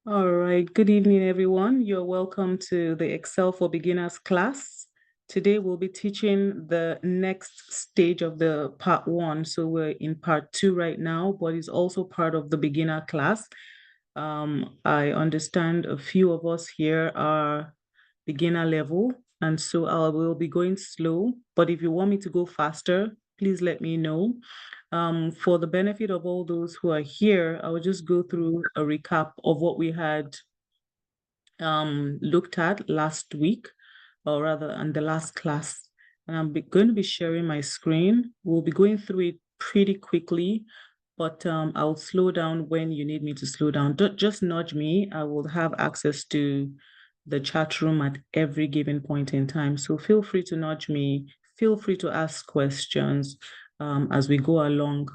All right, good evening, everyone. You're welcome to the Excel for Beginners class. Today, we'll be teaching the next stage of the part one. So we're in part two right now, but it's also part of the beginner class. I understand a few of us here are beginner level, and so I will be going slow. But if you want me to go faster, please let me know. For the benefit of all those who are here, I will just go through a recap of what we had looked at last week, or rather in the last class. And going to be sharing my screen. We'll be going through it pretty quickly, but I'll slow down when you need me to slow down. Just nudge me. I will have access to the chat room at every given point in time. So feel free to nudge me. Feel free to ask questions as we go along.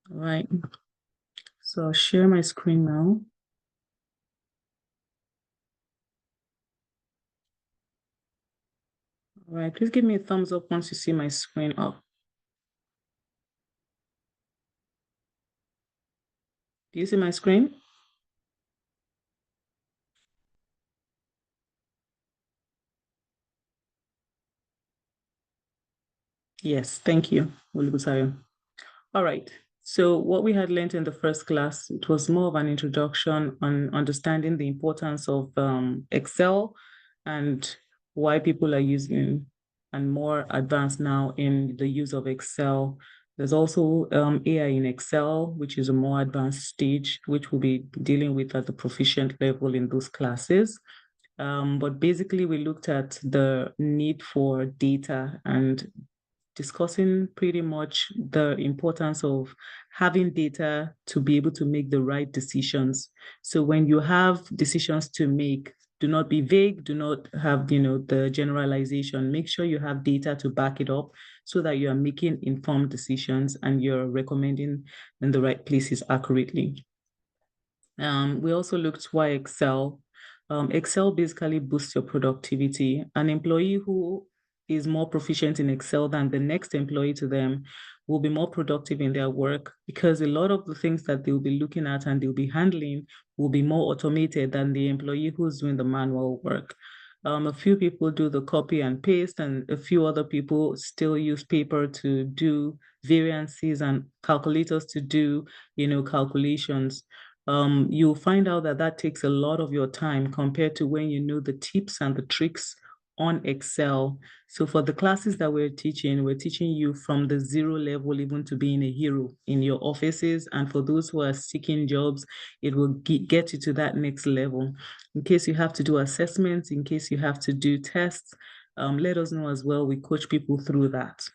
All right. So I'll share my screen now. All right, please give me a thumbs up once you see my screen up. Do you see my screen? Yes, thank you, Olubusayo. All right. So what we had learned in the first class, it was more of an introduction on understanding the importance of Excel and why people are using and more advanced now in the use of Excel. There's also AI in Excel, which is a more advanced stage, which we'll be dealing with at the proficient level in those classes. But basically, we looked at the need for data and discussing pretty much the importance of having data to be able to make the right decisions. So when you have decisions to make, do not be vague, do not have, the generalization. Make sure you have data to back it up so that you are making informed decisions and you're recommending in the right places accurately. We also looked why Excel. Excel basically boosts your productivity. An employee who is more proficient in Excel than the next employee to them will be more productive in their work because a lot of the things that they'll be looking at and they'll be handling will be more automated than the employee who's doing the manual work. A few people do the copy and paste, and a few other people still use paper to do variances and calculators to do, calculations. You'll find out that that takes a lot of your time compared to when you know the tips and the tricks on Excel. So for the classes that we're teaching you from the zero level even to being a hero in your offices. And for those who are seeking jobs, it will get you to that next level. In case you have to do assessments, in case you have to do tests, let us know as well. We coach people through that.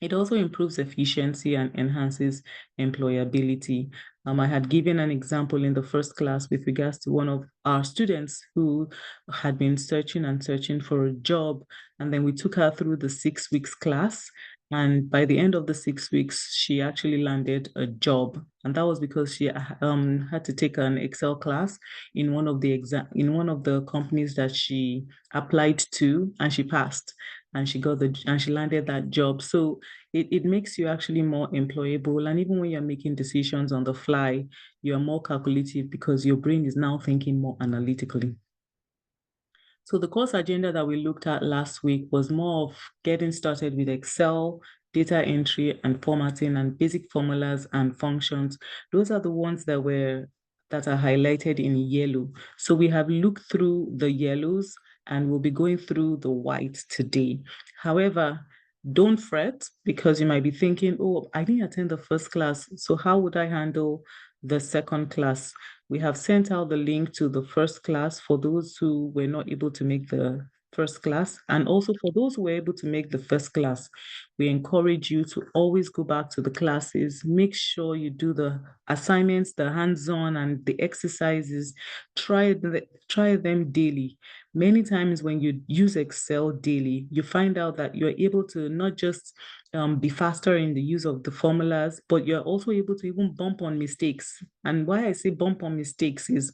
It also improves efficiency and enhances employability. I had given an example in the first class with regards to one of our students who had been searching and searching for a job. And then we took her through the 6 weeks class. And by the end of the 6 weeks, she actually landed a job. And that was because she had to take an Excel class in one of the companies that she applied to, and she passed and she landed that job. So it makes you actually more employable. And even when you're making decisions on the fly, you're more calculative because your brain is now thinking more analytically. So the course agenda that we looked at last week was more of getting started with Excel, data entry and formatting and basic formulas and functions. Those are the ones that are highlighted in yellow. So we have looked through the yellows and we'll be going through the whites today. However, don't fret because you might be thinking, oh, I didn't attend the first class. So how would I handle the second class? We have sent out the link to the first class for those who were not able to make the first class. And also for those who were able to make the first class, we encourage you to always go back to the classes. Make sure you do the assignments, the hands-on and the exercises. Try them daily. Many times when you use Excel daily, you find out that you're able to not just be faster in the use of the formulas, but you're also able to even bump on mistakes. And why I say bump on mistakes is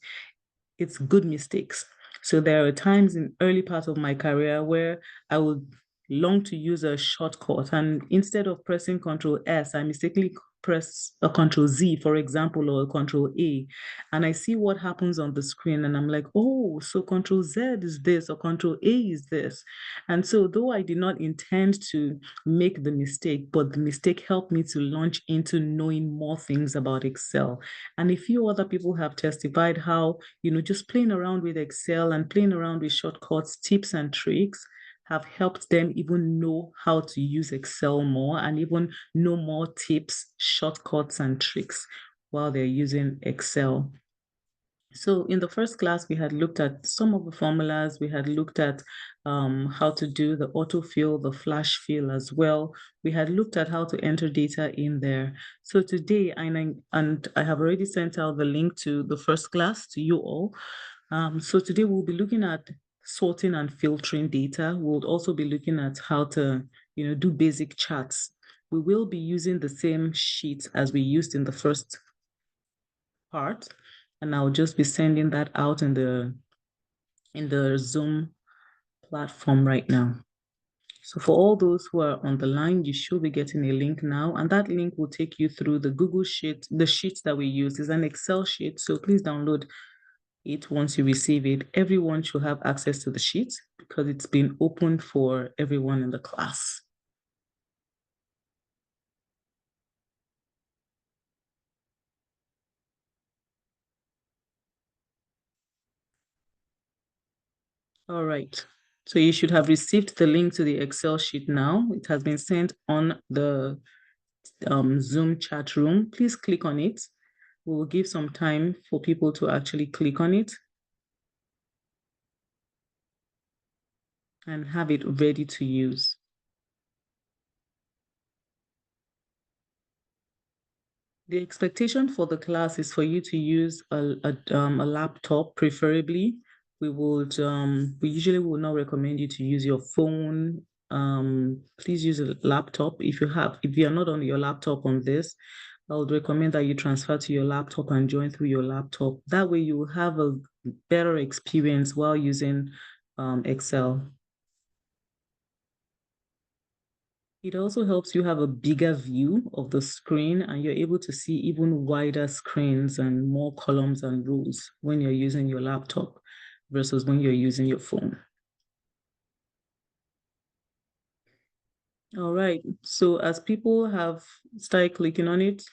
it's good mistakes. So there are times in early part of my career where I would long to use a shortcut, and instead of pressing Control S, I mistakenly press a Control Z, for example, or a Control A, and I see what happens on the screen, and I'm like, oh, so Control Z is this, or Control A is this. And so though I did not intend to make the mistake, but the mistake helped me to launch into knowing more things about Excel. And a few other people have testified how, just playing around with Excel and playing around with shortcuts, tips and tricks have helped them even know how to use Excel more and even know more tips, shortcuts, and tricks while they're using Excel. So in the first class, we had looked at some of the formulas. We had looked at how to do the autofill, the flash fill as well. We had looked at how to enter data in there. So today, and I have already sent out the link to the first class to you all. So today we'll be looking at sorting and filtering data. We'll also be looking at how to, do basic charts. We will be using the same sheet as we used in the first part, and I'll just be sending that out in the Zoom platform right now. So for all those who are on the line, you should be getting a link now, and that link will take you through the Google Sheet. The sheet that we use is an Excel sheet, so please download it once you receive it. Everyone should have access to the sheet because it's been opened for everyone in the class. All right. So you should have received the link to the Excel sheet now. It has been sent on the Zoom chat room. Please click on it. We will give some time for people to actually click on it and have it ready to use. The expectation for the class is for you to use a laptop, preferably. We usually will not recommend you to use your phone. Please use a laptop. If you are not on your laptop on this, I would recommend that you transfer to your laptop and join through your laptop. That way you will have a better experience while using Excel. It also helps you have a bigger view of the screen, and you're able to see even wider screens and more columns and rows when you're using your laptop versus when you're using your phone. All right, so as people have started clicking on it,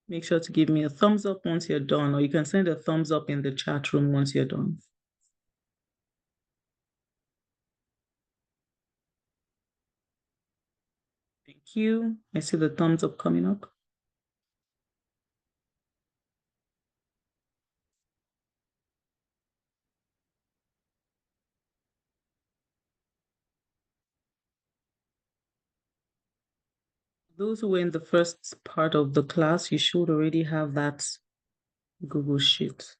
make sure to give me a thumbs up once you're done, or you can send a thumbs up in the chat room once you're done. Thank you. I see the thumbs up coming up. Those who were in the first part of the class, you should already have that Google Sheet.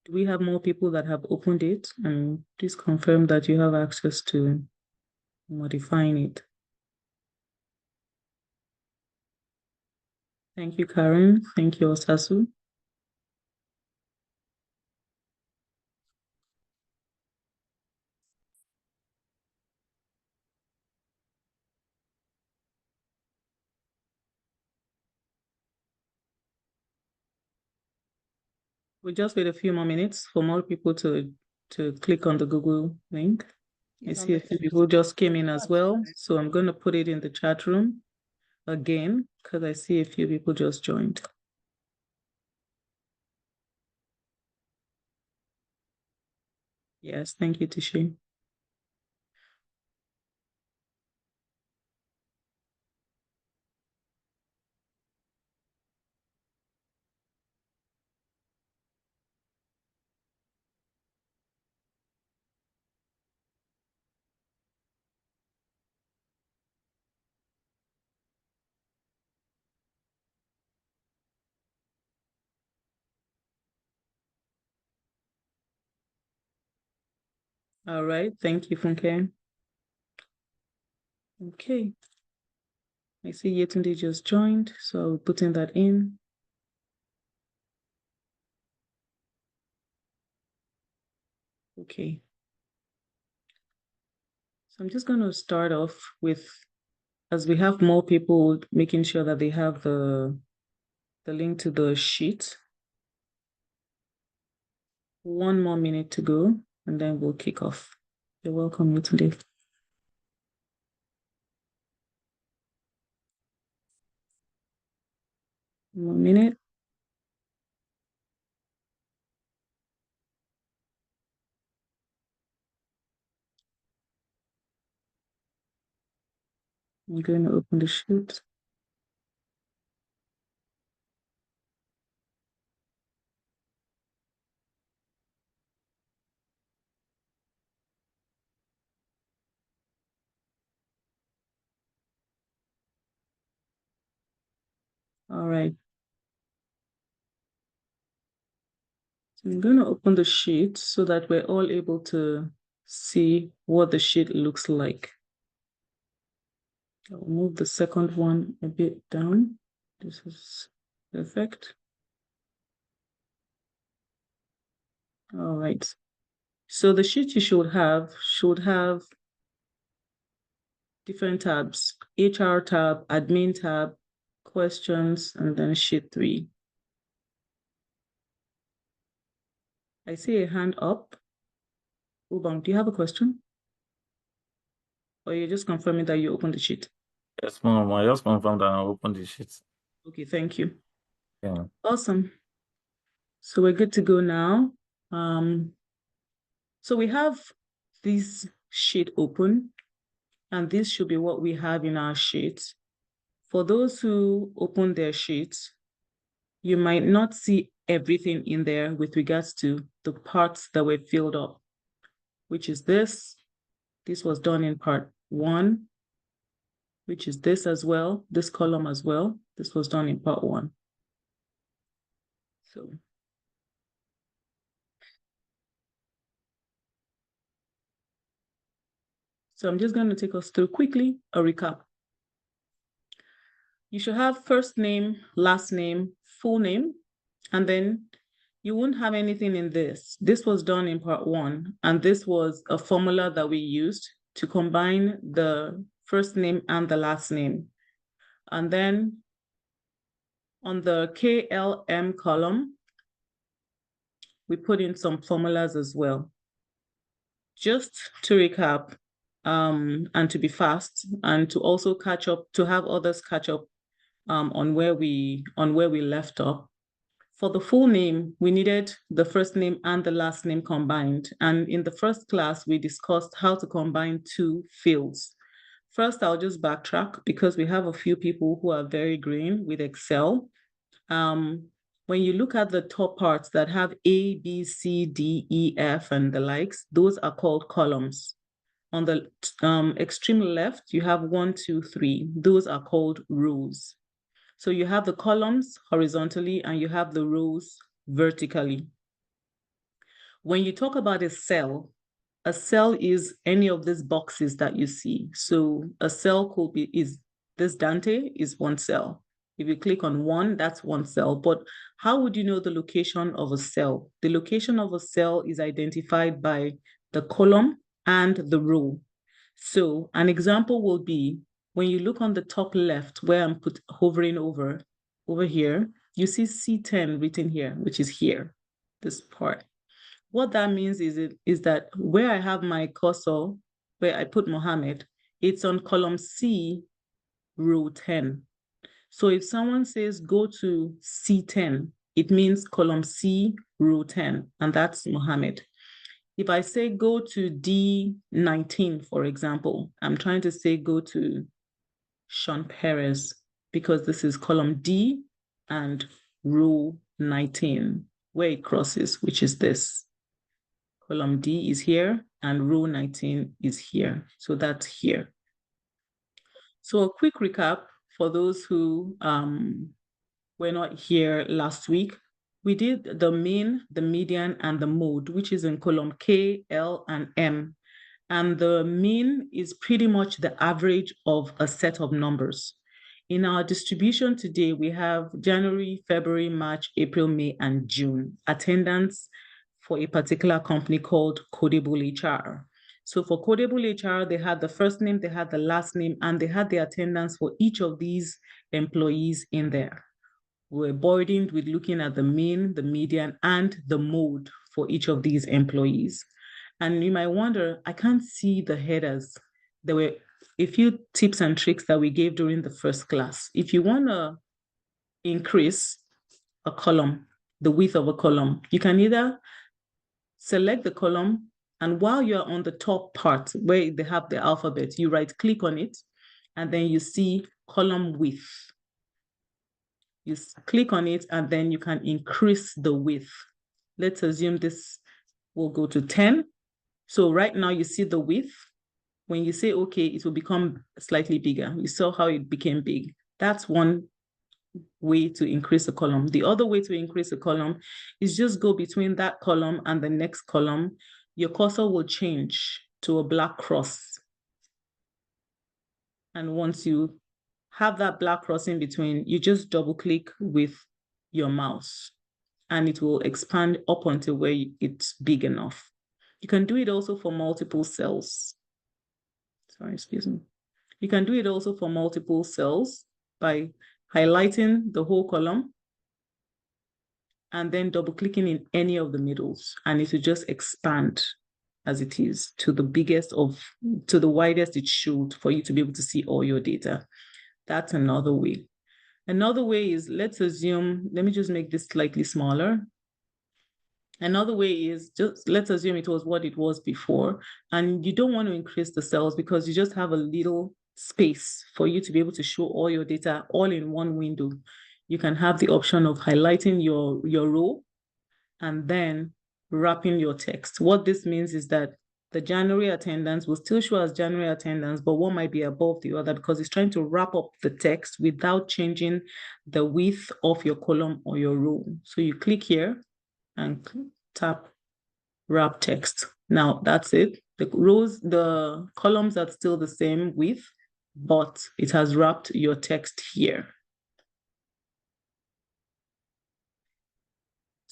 Do we have more people that have opened it? And please confirm that you have access to modifying it. Thank you, Karen. Thank you, Osasu. We'll just wait a few more minutes for more people to click on the Google link. I see a few people just came in as well. So I'm going to put it in the chat room again because I see a few people just joined. Yes, thank you, Tishi. All right, thank you, Funke. Okay. I see Yetunde just joined, so I'll be putting that in. Okay. I'm just going to start off with, as we have more people, making sure that they have the link to the sheet. 1 more minute to go, and then we'll kick off. You're welcome, today. 1 minute. I'm going to open the sheet. All right. So I'm going to open the sheet so that we're all able to see what the sheet looks like. I'll move the second one a bit down. This is perfect. All right. So the sheet you should have different tabs: HR tab, admin tab, questions, and then sheet 3. I see a hand up. Ubang, do you have a question? Or you're just confirming that you opened the sheet? Yes, ma'am. I just confirmed that I opened the sheet. Okay, thank you. Yeah. Awesome. So we're good to go now. So we have this sheet open, and this should be what we have in our sheet. For those who open their sheets, you might not see everything in there with regards to the parts that were filled up, which is this. This was done in part 1, which is this as well, this column as well. This was done in part 1. So I'm just going to take us through quickly a recap. You should have first name, last name, full name, and then you won't have anything in this. This was done in part 1, and this was a formula that we used to combine the first name and the last name. And then on the KLM column, we put in some formulas as well. Just to recap, and to be fast, and to also catch up, to have others catch up on where we left off. For the full name, we needed the first name and the last name combined. And in the first class, we discussed how to combine 2 fields. First, I'll just backtrack because we have a few people who are very green with Excel. When you look at the top parts that have A, B, C, D, E, F, and the likes, those are called columns. On the extreme left, you have 1, 2, 3. Those are called rows. So you have the columns horizontally and you have the rows vertically. When you talk about a cell is any of these boxes that you see. So a cell could be, is this Dante is 1 cell. If you click on 1, that's 1 cell. But how would you know the location of a cell? The location of a cell is identified by the column and the row. So an example will be when you look on the top left where I'm hovering over here, you see C10 written here, which is here, this part. What that means is that where I have my cursor, where I put Mohammed, it's on column C, row 10. So if someone says go to C10, it means column C, row 10, and that's Mohammed. If I say go to D19, for example, I'm trying to say go to Sean Perez because this is column D and row 19, where it crosses, which is this. Column D is here and row 19 is here. So that's here. So a quick recap for those who were not here last week. We did the mean, the median, and the mode, which is in column K, L, and M. And the mean is pretty much the average of a set of numbers. In our distribution today, we have January, February, March, April, May, and June attendance for a particular company called Codable HR. So for codable HR, they had the first name, they had the last name, and they had the attendance for each of these employees in there. We're burdened with looking at the mean, the median, and the mode for each of these employees. And you might wonder, I can't see the headers. There were a few tips and tricks that we gave during the first class. If you want to increase a column, the width of a column, you can either select the column, and while you're on the top part where they have the alphabet, you right click on it, and then you see column width. You click on it, and then you can increase the width. Let's assume this will go to 10. So right now you see the width. When you say okay, it will become slightly bigger. You saw how it became big. That's one way to increase a column. The other way to increase a column is just go between that column and the next column. Your cursor will change to a black cross. And once you have that black cross in between, you just double click with your mouse and it will expand up until where it's big enough. You can do it also for multiple cells. Sorry, excuse me. You can do it also for multiple cells by highlighting the whole column and then double clicking in any of the middles, and it will just expand as it is to the widest it should for you to be able to see all your data. That's another way. Another way is, let me just make this slightly smaller. Another way is just, let's assume it was what it was before, and you don't want to increase the cells because you just have a little space for you to be able to show all your data all in one window. You can have the option of highlighting your row and then wrapping your text. What this means is that the January attendance will still show as January attendance, but one might be above the other because it's trying to wrap up the text without changing the width of your column or your row. So you click here and tap wrap text. Now that's it. The columns are still the same width, but it has wrapped your text here.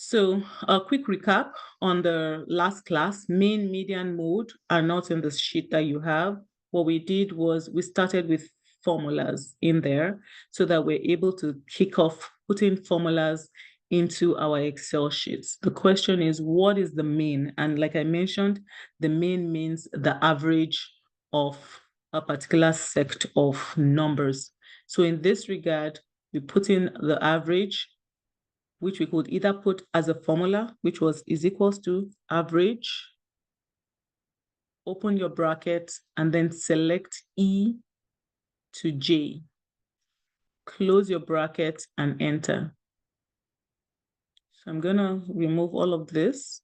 So a quick recap on the last class. Mean, median, mode are not in the sheet that you have. What we did was we started with formulas in there so that we're able to kick off putting formulas into our Excel sheets. The question is, what is the mean? And like I mentioned, the mean means the average of a particular set of numbers. So in this regard, we put in the average, which we could either put as a formula, which is equals to average, open your bracket, and then select E to J. Close your bracket and enter. So I'm gonna remove all of this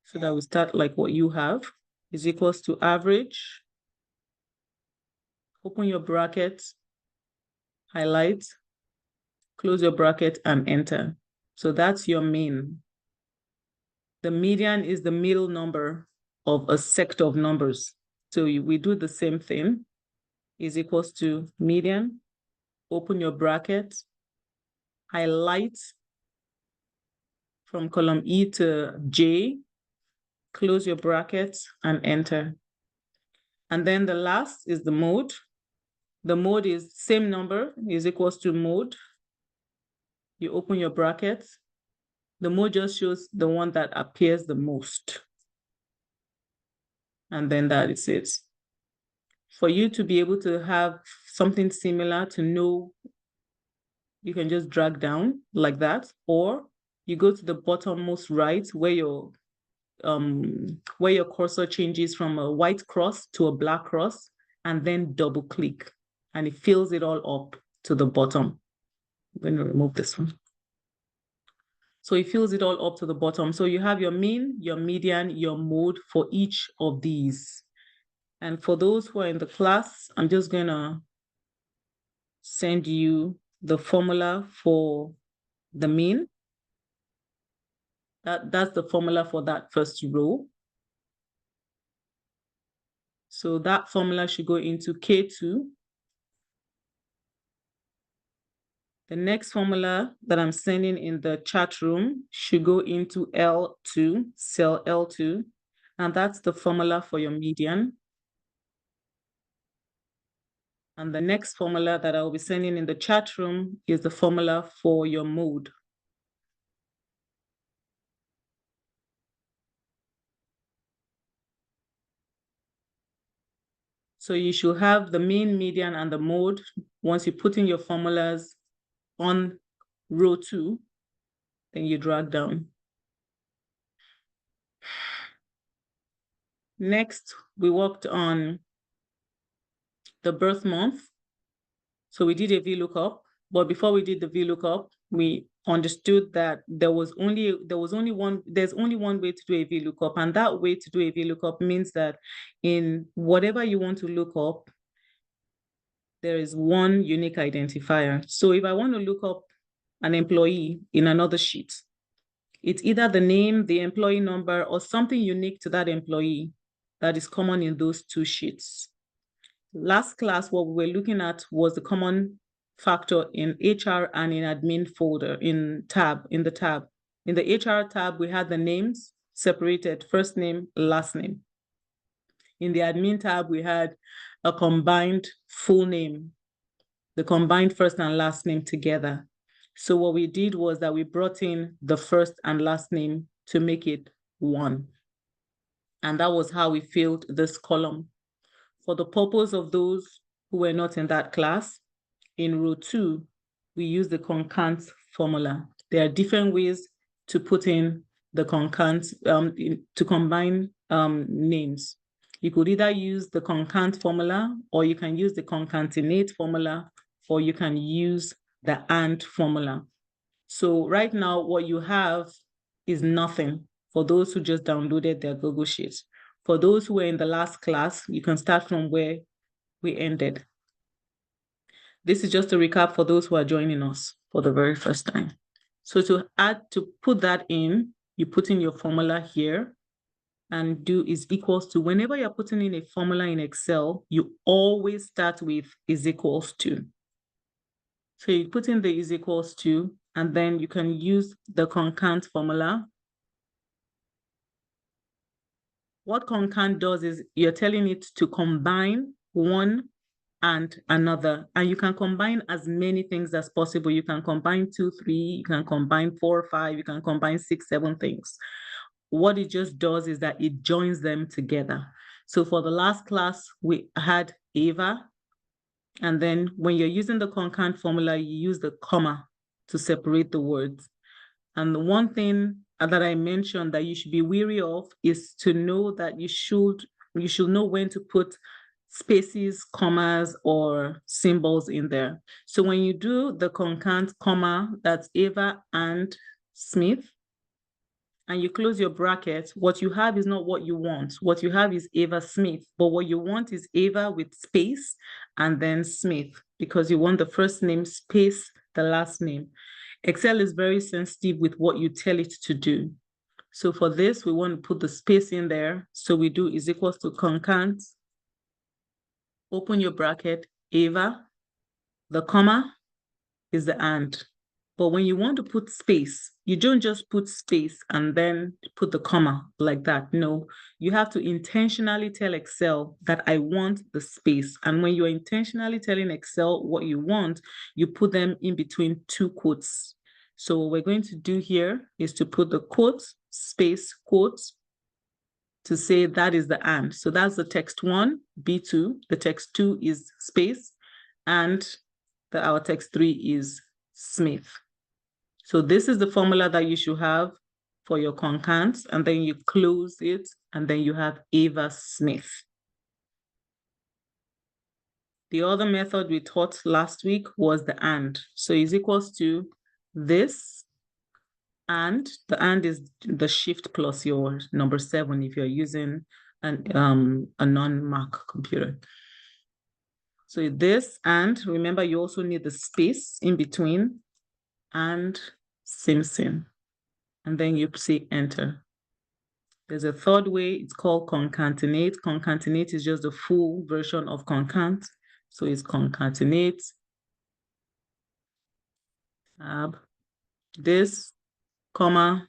so that we start like what you have, is equals to average, open your bracket, highlight, close your bracket and enter. So that's your mean. The median is the middle number of a set of numbers. So we do the same thing, is equals to median, open your bracket, highlight from column E to J, close your bracket and enter. And then the last is the mode. The mode is same number, is equals to mode. You open your bracket. The mode just shows the one that appears the most. And then that is it. For you to be able to have something similar to know, you can just drag down like that, or you go to the bottommost right where your cursor changes from a white cross to a black cross, and then double click, and it fills it all up to the bottom. I'm going to remove this one. So it fills it all up to the bottom. So you have your mean, your median, your mode for each of these. And for those who are in the class, I'm just going to send you the formula for the mean. That's the formula for that first row. So that formula should go into K2. The next formula that I'm sending in the chat room should go into L2, cell L2, and that's the formula for your median. And the next formula that I will be sending in the chat room is the formula for your mode. So you should have the mean, median, and the mode. Once you put in your formulas on row 2, then you drag down. Next, we worked on the birth month. So we did a VLOOKUP, but before we did the VLOOKUP, we understood that there's only one way to do a VLOOKUP, and that way to do a VLOOKUP means that in whatever you want to look up, there is one unique identifier. So if I want to look up an employee in another sheet, it's either the name, the employee number, or something unique to that employee that is common in those two sheets. Last class, what we were looking at was the common factor in HR and in admin folder, in the tab. In the HR tab, we had the names separated, first name, last name. In the admin tab, we had a combined full name, the combined first and last name together. So what we did was that we brought in the first and last name to make it one. And that was how we filled this column. For the purpose of those who were not in that class, in row 2, we use the concant formula. There are different ways to put in the concant, to combine names. You could either use the concant formula, or you can use the concatenate formula, or you can use the and formula. So right now, what you have is nothing for those who just downloaded their Google Sheets. For those who were in the last class, you can start from where we ended. This is just a recap for those who are joining us for the very first time. So to put that in, you put in your formula here and do is equals to. Whenever you're putting in a formula in Excel, you always start with is equals to. So you put in the is equals to, and then you can use the concant formula. What concant does is you're telling it to combine one and another, and you can combine as many things as possible. You can combine 2, 3, you can combine 4, 5, you can combine 6, 7 things. What it just does is that it joins them together. So for the last class, we had Ava, and then when you're using the concant formula, you use the comma to separate the words. And the one thing that I mentioned that you should be wary of is to know that you should know when to put spaces, commas, or symbols in there. So when you do the concant comma, that's Ava and Smith, and you close your bracket, what you have is not what you want. What you have is Ava Smith, but what you want is Ava with space and then Smith, because you want the first name space, the last name. Excel is very sensitive with what you tell it to do. So for this, we want to put the space in there. So we do is equals to concant, open your bracket, Ava, the comma is the and. But when you want to put space, you don't just put space and then put the comma like that. No, you have to intentionally tell Excel that I want the space. And when you're intentionally telling Excel what you want, you put them in between 2 quotes. So what we're going to do here is to put the quotes, space, quotes, to say that is the and. So that's the text 1, B2. The text 2 is space, and our text 3 is Smith. So this is the formula that you should have for your concants, and then you close it, and then you have Ava Smith. The other method we taught last week was the and. So is equals to this, and the and is the shift plus your number 7 if you're using a non-Mac computer. So this, and remember you also need the space in between, and Simpson. And then you say enter. There's a third way, it's called concatenate. Concatenate is just the full version of concant. So it's concatenate tab, this, comma,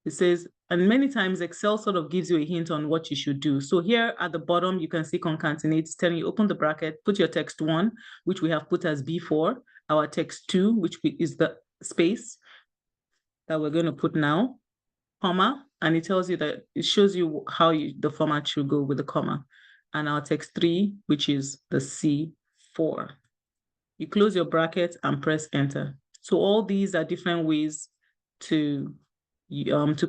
it says, and many times Excel sort of gives you a hint on what you should do. So here at the bottom, you can see concatenate. It's telling you open the bracket, put your text 1, which we have put as B4, our text 2, which is the space that we're going to put now, comma, and it tells you that it shows you how the format should go with the comma. And our text 3, which is the C4. You close your bracket and press enter. So all these are different ways to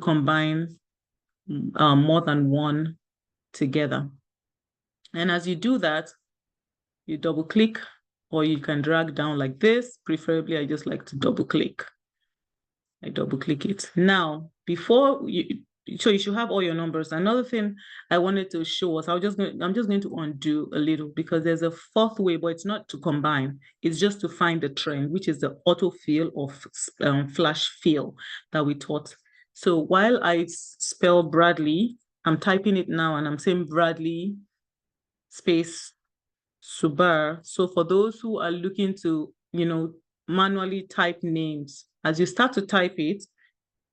combine more than one together. And as you do that, you double click, or you can drag down like this. Preferably, I just like to double click. I double click it. Now, so you should have all your numbers. Another thing I wanted to show was I'm just going to undo a little, because there's a fourth way, but it's not to combine. It's just to find the trend, which is the autofill or flash fill that we taught. So while I spell Bradley, I'm typing it now and I'm saying Bradley space Subar. So for those who are looking to, manually type names, as you start to type it,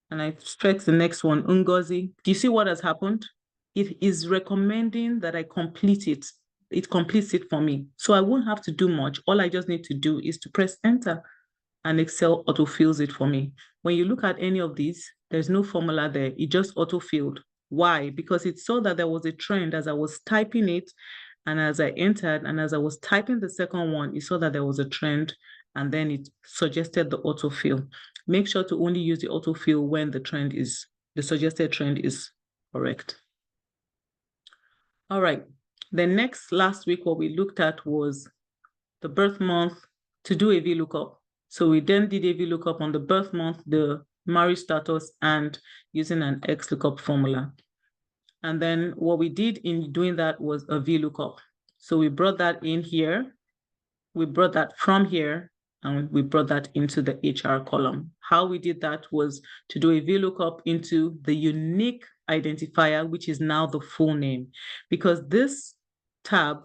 and I stress the next one, Ngozi, do you see what has happened? It is recommending that I complete it. It completes it for me. So I won't have to do much. All I just need to do is to press enter, and Excel autofills it for me. When you look at any of these, there's no formula there. It just autofilled. Why? Because it saw that there was a trend as I was typing it, and as I entered, and as I was typing the second one, it saw that there was a trend, and then it suggested the autofill. Make sure to only use the autofill when the suggested trend is correct. All right. Then last week, what we looked at was the birth month to do a VLOOKUP. So we then did a VLOOKUP on the birth month, the marriage status, and using an XLOOKUP formula. And then what we did in doing that was a VLOOKUP. So we brought that in here, we brought that from here, and we brought that into the HR column. How we did that was to do a VLOOKUP into the unique identifier, which is now the full name, because this tab,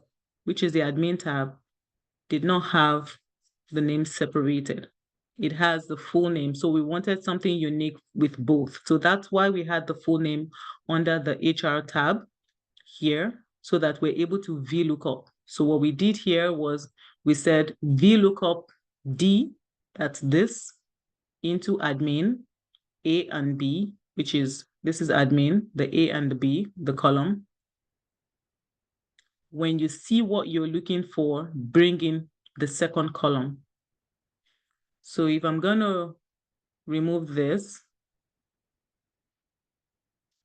which is the admin tab, did not have the name separated. It has the full name. So we wanted something unique with both. So that's why we had the full name under the HR tab here, so that we're able to VLOOKUP. So what we did here was we said VLOOKUP D, that's this, into admin, A and B, which is, this is admin, the A and the B, the column. When you see what you're looking for, bring in the second column. So if I'm going to remove this,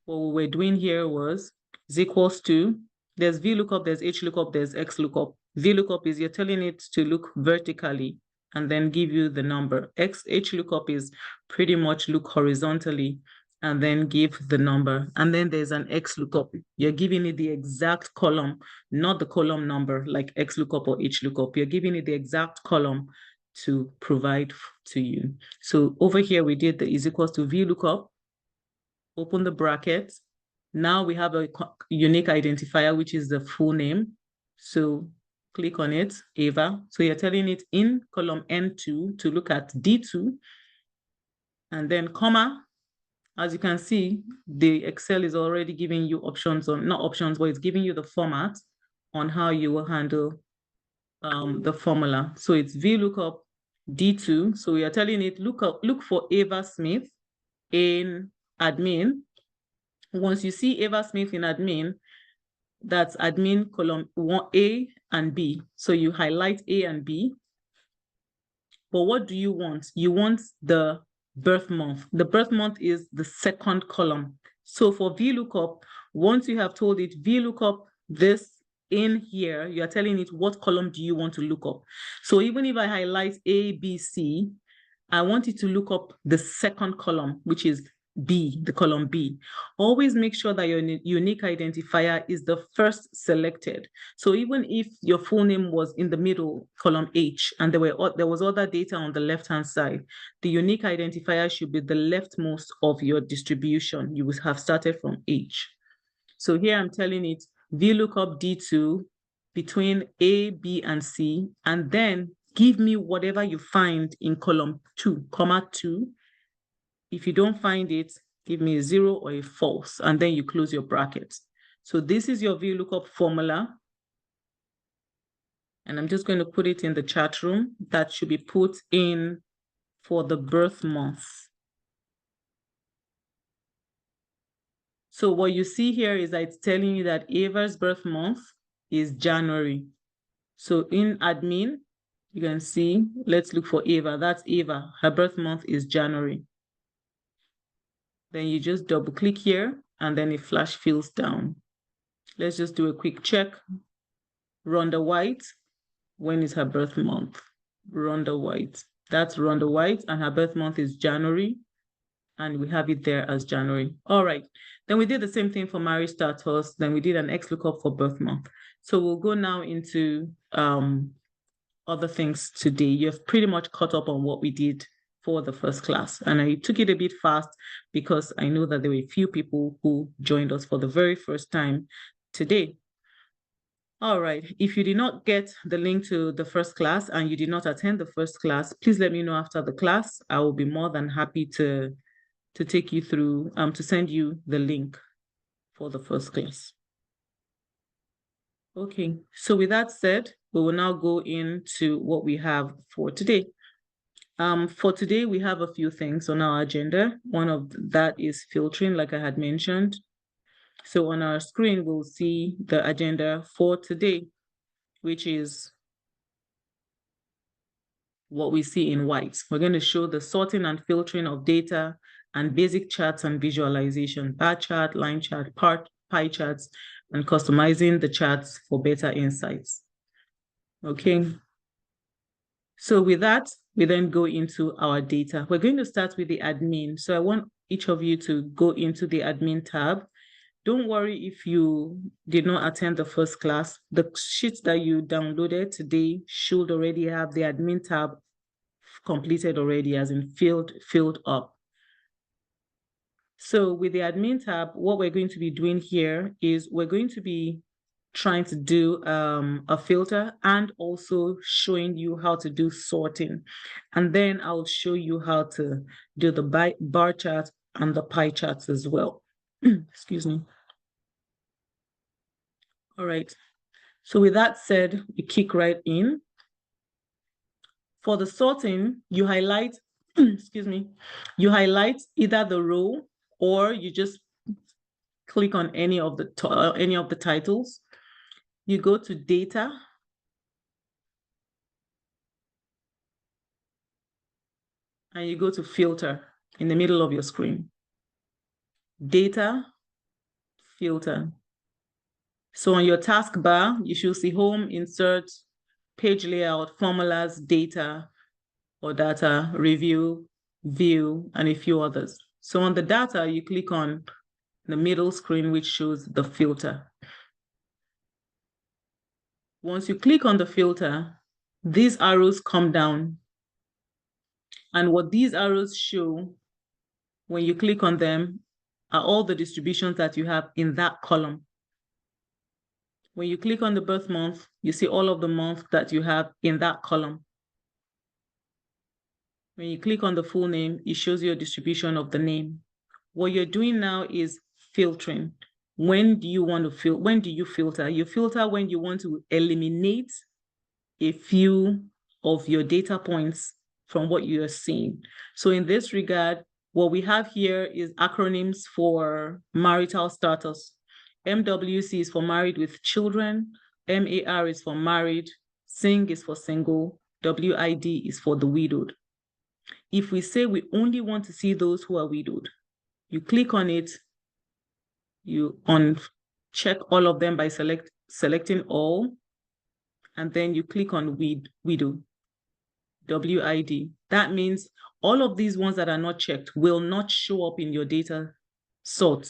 what we were doing here was is equals to, there's VLOOKUP, there's HLOOKUP, there's XLOOKUP. VLOOKUP is you're telling it to look vertically and then give you the number. HLOOKUP is pretty much look horizontally and then give the number. And then there's an XLOOKUP. You're giving it the exact column, not the column number like XLOOKUP or HLOOKUP. You're giving it the exact column to provide to you. So over here, we did the is equals to VLOOKUP, open the bracket. Now we have a unique identifier, which is the full name. So click on it, Ava. So you're telling it in column N2 to look at D2, and then comma. As you can see, the Excel is already giving you options on, not options, but it's giving you the format on how you will handle the formula. So it's VLOOKUP D2. So we are telling it, look for Ava Smith in admin. Once you see Ava Smith in admin, that's admin column 1A and B. So you highlight A and B. But what do you want? You want the birth month. The birth month is the second column. So for VLOOKUP, once you have told it VLOOKUP this in here, you're telling it what column do you want to look up. So even if I highlight A, B, C, I want it to look up the second column, which is B, the column B. Always make sure that your unique identifier is the first selected. So even if your full name was in the middle, column H, and there was other data on the left-hand side, the unique identifier should be the leftmost of your distribution. You would have started from H. So here I'm telling it VLOOKUP D2 between A, B, and C, and then give me whatever you find in column 2, comma 2. If you don't find it, give me a 0 or a false, and then you close your brackets. So this is your VLOOKUP formula. And I'm just going to put it in the chat room. That should be put in for the birth month. So what you see here is that it's telling you that Ava's birth month is January. So in admin, you can see, let's look for Ava. That's Ava. Her birth month is January. Then you just double click here and then a flash fills down. Let's just do a quick check. Rhonda White, when is her birth month? Rhonda White. That's Rhonda White, and her birth month is January. And we have it there as January. All right. Then we did the same thing for marriage status. Then we did an XLOOKUP for birth month. So we'll go now into other things today. You've pretty much caught up on what we did for the first class. And I took it a bit fast because I know that there were a few people who joined us for the very first time today. All right, if you did not get the link to the first class and you did not attend the first class, please let me know after the class. I will be more than happy to take you through, to send you the link for the first class. Okay, so with that said, we will now go into what we have for today. For today, we have a few things on our agenda. One of that is filtering, like I had mentioned. So on our screen, we'll see the agenda for today, which is what we see in white. We're going to show the sorting and filtering of data and basic charts and visualization, bar chart, line chart, pie charts, and customizing the charts for better insights. Okay. So with that, we then go into our data. We're going to start with the admin. So I want each of you to go into the admin tab. Don't worry if you did not attend the first class. The sheets that you downloaded today should already have the admin tab completed already, as in filled up. So with the admin tab, what we're going to be doing here is we're going to be trying to do a filter and also showing you how to do sorting. And then I'll show you how to do the bar chart and the pie charts as well. Excuse me. All right. So with that said, we kick right in. For the sorting, you highlight, excuse me, you highlight either the row or you just click on any of the titles. You go to data. And you go to filter in the middle of your screen. Data, filter. So on your taskbar, you should see home, insert, page layout, formulas, data, or data, review, view, and a few others. So on the data, you click on the middle screen, which shows the filter. Once you click on the filter, these arrows come down. And what these arrows show, when you click on them, are all the distributions that you have in that column. When you click on the birth month, you see all of the months that you have in that column. When you click on the full name, it shows you a distribution of the name. What you're doing now is filtering. When do you want to when do you filter? You filter when you want to eliminate a few of your data points from what you are seeing. So in this regard, what we have here is acronyms for marital status. MWC is for married with children, MAR is for married, SING is for single, WID is for the widowed. If we say we only want to see those who are widowed, you click on it, you uncheck all of them by selecting all, and then you click on widow, WID. That means all of these ones that are not checked will not show up in your data sort.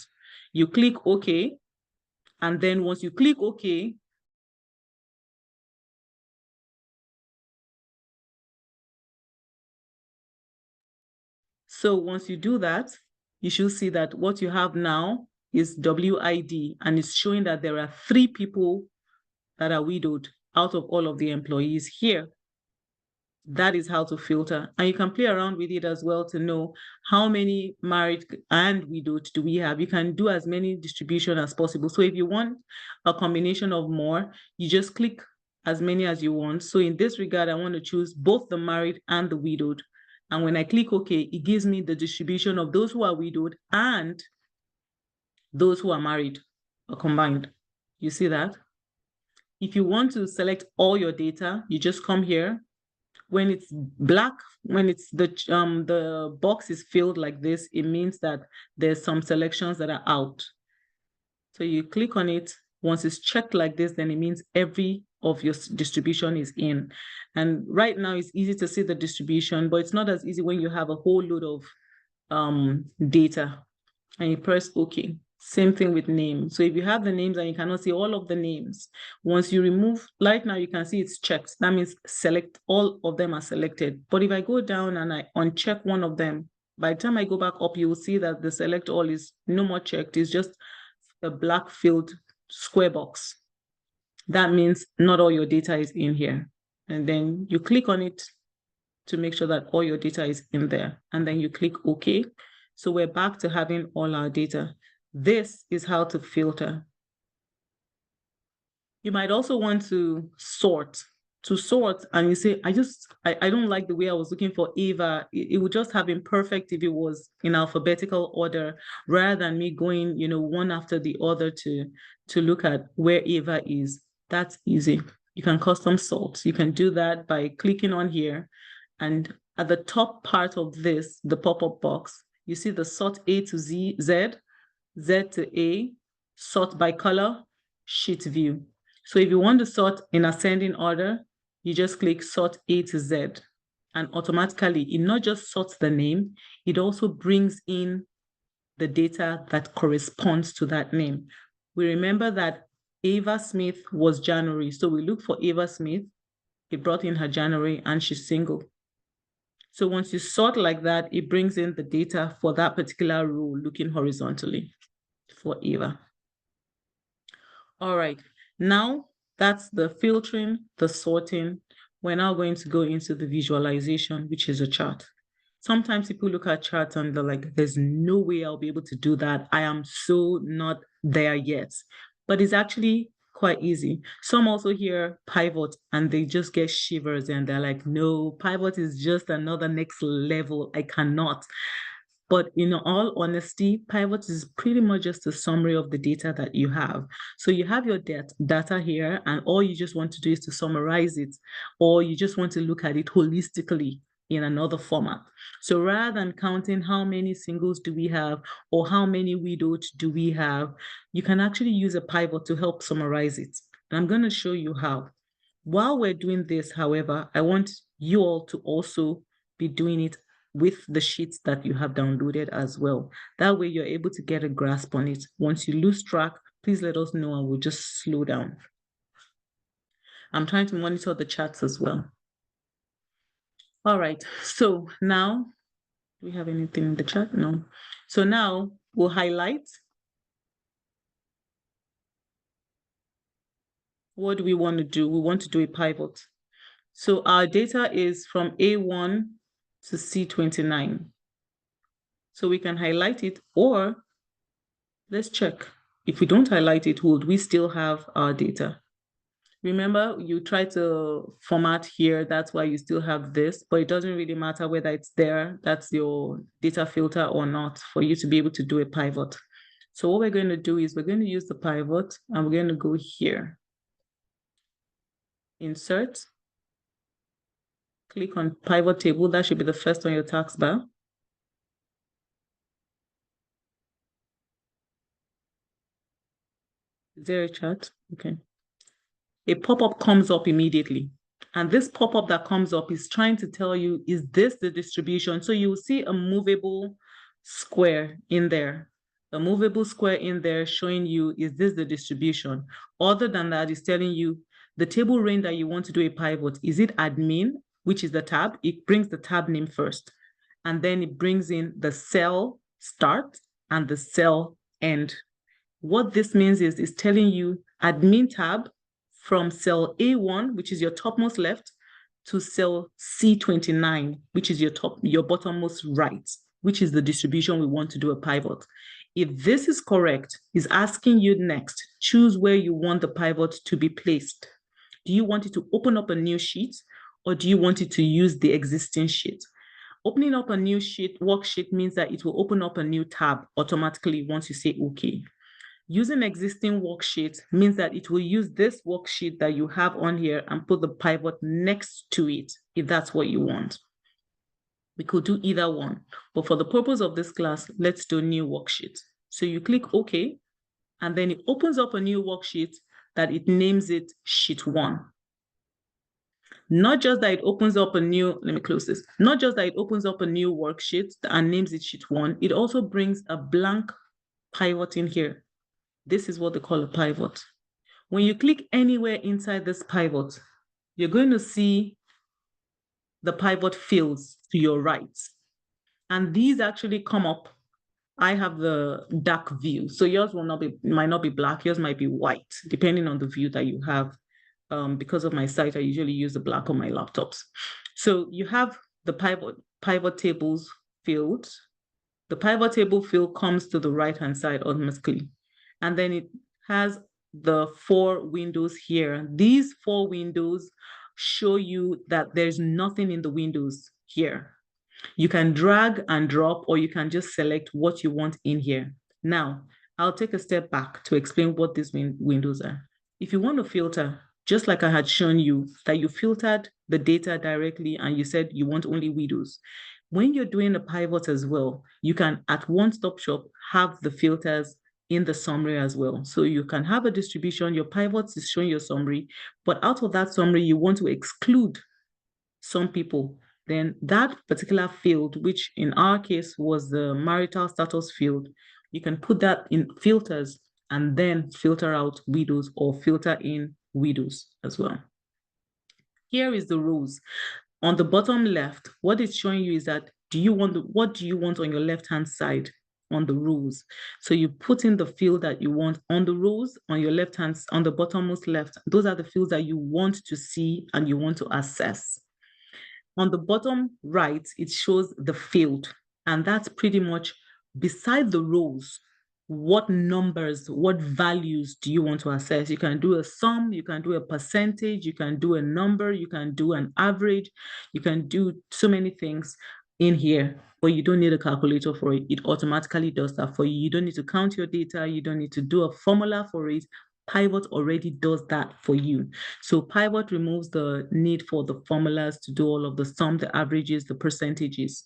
You click OK, and then once you click OK, so once you do that, you should see that what you have now is WID, and it's showing that there are 3 people that are widowed out of all of the employees here. That is how to filter. And you can play around with it as well to know how many married and widowed do we have. You can do as many distribution as possible. So if you want a combination of more, you just click as many as you want. So in this regard, I want to choose both the married and the widowed. And when I click OK, it gives me the distribution of those who are widowed and those who are married or combined. You see that? If you want to select all your data, you just come here. When it's black, when it's the box is filled like this, it means that there's some selections that are out. So you click on it. Once it's checked like this, then it means every of your distribution is in. And right now it's easy to see the distribution, but it's not as easy when you have a whole load of data. And you press OK. Same thing with names. So if you have the names and you cannot see all of the names, once you remove, right now you can see it's checked. That means select, all of them are selected. But if I go down and I uncheck one of them, by the time I go back up, you will see that the select all is no more checked. It's just a black filled square box. That means not all your data is in here. And then you click on it to make sure that all your data is in there. And then you click OK. So we're back to having all our data. This is how to filter. You might also want to sort. And you say, I don't like the way I was looking for Ava. It would just have been perfect if it was in alphabetical order rather than me going, one after the other to look at where Ava is. That's easy. You can custom sort. You can do that by clicking on here. And at the top part of this, the pop-up box, you see the sort A to Z, Z to A, sort by color, sheet view. So if you want to sort in ascending order, you just click sort A to Z. And automatically, it not just sorts the name, it also brings in the data that corresponds to that name. We remember that Ava Smith was January. So we look for Ava Smith. It brought in her January and she's single. So once you sort like that, it brings in the data for that particular row looking horizontally for Ava. All right, now that's the filtering, the sorting. We're now going to go into the visualization, which is a chart. Sometimes people look at charts and they're like, there's no way I'll be able to do that. I am so not there yet. But it's actually quite easy. Some also hear pivot and they just get shivers and they're like, no, pivot is just another next level. I cannot. But in all honesty, pivot is pretty much just a summary of the data that you have. So you have your data here, and all you just want to do is to summarize it, or you just want to look at it holistically in another format. So rather than counting how many singles do we have or how many widowed do we have, you can actually use a pivot to help summarize it. And I'm going to show you how. While we're doing this, however, I want you all to also be doing it with the sheets that you have downloaded as well. That way you're able to get a grasp on it. Once you lose track, please let us know and we'll just slow down. I'm trying to monitor the charts as well. All right, so now, do we have anything in the chat? No. So now we'll highlight. What do we want to do? We want to do a pivot. So our data is from A1 to C29. So we can highlight it, or let's check. If we don't highlight it, would we still have our data? Remember, you try to format here, that's why you still have this, but it doesn't really matter whether it's there, that's your data filter or not, for you to be able to do a pivot. So what we're going to do is we're going to use the pivot and we're going to go here. Insert. Click on pivot table. That should be the first on your taskbar. Is there a chart? Okay. A pop-up comes up immediately. And this pop-up that comes up is trying to tell you, is this the distribution? So you will see a movable square in there. A movable square in there showing you, is this the distribution? Other than that, it's telling you the table range that you want to do a pivot. Is it admin, which is the tab? It brings the tab name first. And then it brings in the cell start and the cell end. What this means is it's telling you admin tab from cell A1, which is your topmost left, to cell C29, which is your bottommost right, which is the distribution we want to do a pivot. If this is correct, it's asking you next, choose where you want the pivot to be placed. Do you want it to open up a new sheet, or do you want it to use the existing sheet? Opening up a new worksheet means that it will open up a new tab automatically once you say okay. Using existing worksheet means that it will use this worksheet that you have on here and put the pivot next to it, if that's what you want. We could do either one, but for the purpose of this class, let's do new worksheet. So you click OK, and then it opens up a new worksheet that it names it sheet 1. Not just that it opens up a new, let me close this. Not just that it opens up a new worksheet and names it sheet 1, it also brings a blank pivot in here. This is what they call a pivot. When you click anywhere inside this pivot, you're going to see the pivot fields to your right. And these actually come up. I have the dark view. So yours might not be black, yours might be white, depending on the view that you have. Because of my site, I usually use the black on my laptops. So you have the pivot tables field. The pivot table field comes to the right-hand side automatically. And then it has the 4 windows here. These 4 windows show you that there's nothing in the windows here. You can drag and drop, or you can just select what you want in here. Now, I'll take a step back to explain what these windows are. If you want to filter, just like I had shown you, that you filtered the data directly and you said you want only windows. When you're doing a pivot as well, you can, at one-stop shop, have the filters in the summary as well. So you can have a distribution, your pivots is showing your summary, but out of that summary, you want to exclude some people. Then that particular field, which in our case was the marital status field, you can put that in filters and then filter out widows or filter in widows as well. Here is the rows. On the bottom left, what it's showing you is that what do you want on your left-hand side on the rows? So you put in the field that you want on the rows on your left-hand, on the bottommost left. Those are the fields that you want to see and you want to access. On the bottom right, it shows the field, and that's pretty much beside the rows. What numbers, what values do you want to access? You can do a sum, you can do a percentage, you can do a number, you can do an average, you can do so many things in here, but you don't need a calculator for it. It automatically does that for you. You don't need to count your data. You don't need to do a formula for it. Pivot already does that for you. So Pivot removes the need for the formulas to do all of the sum, the averages, the percentages.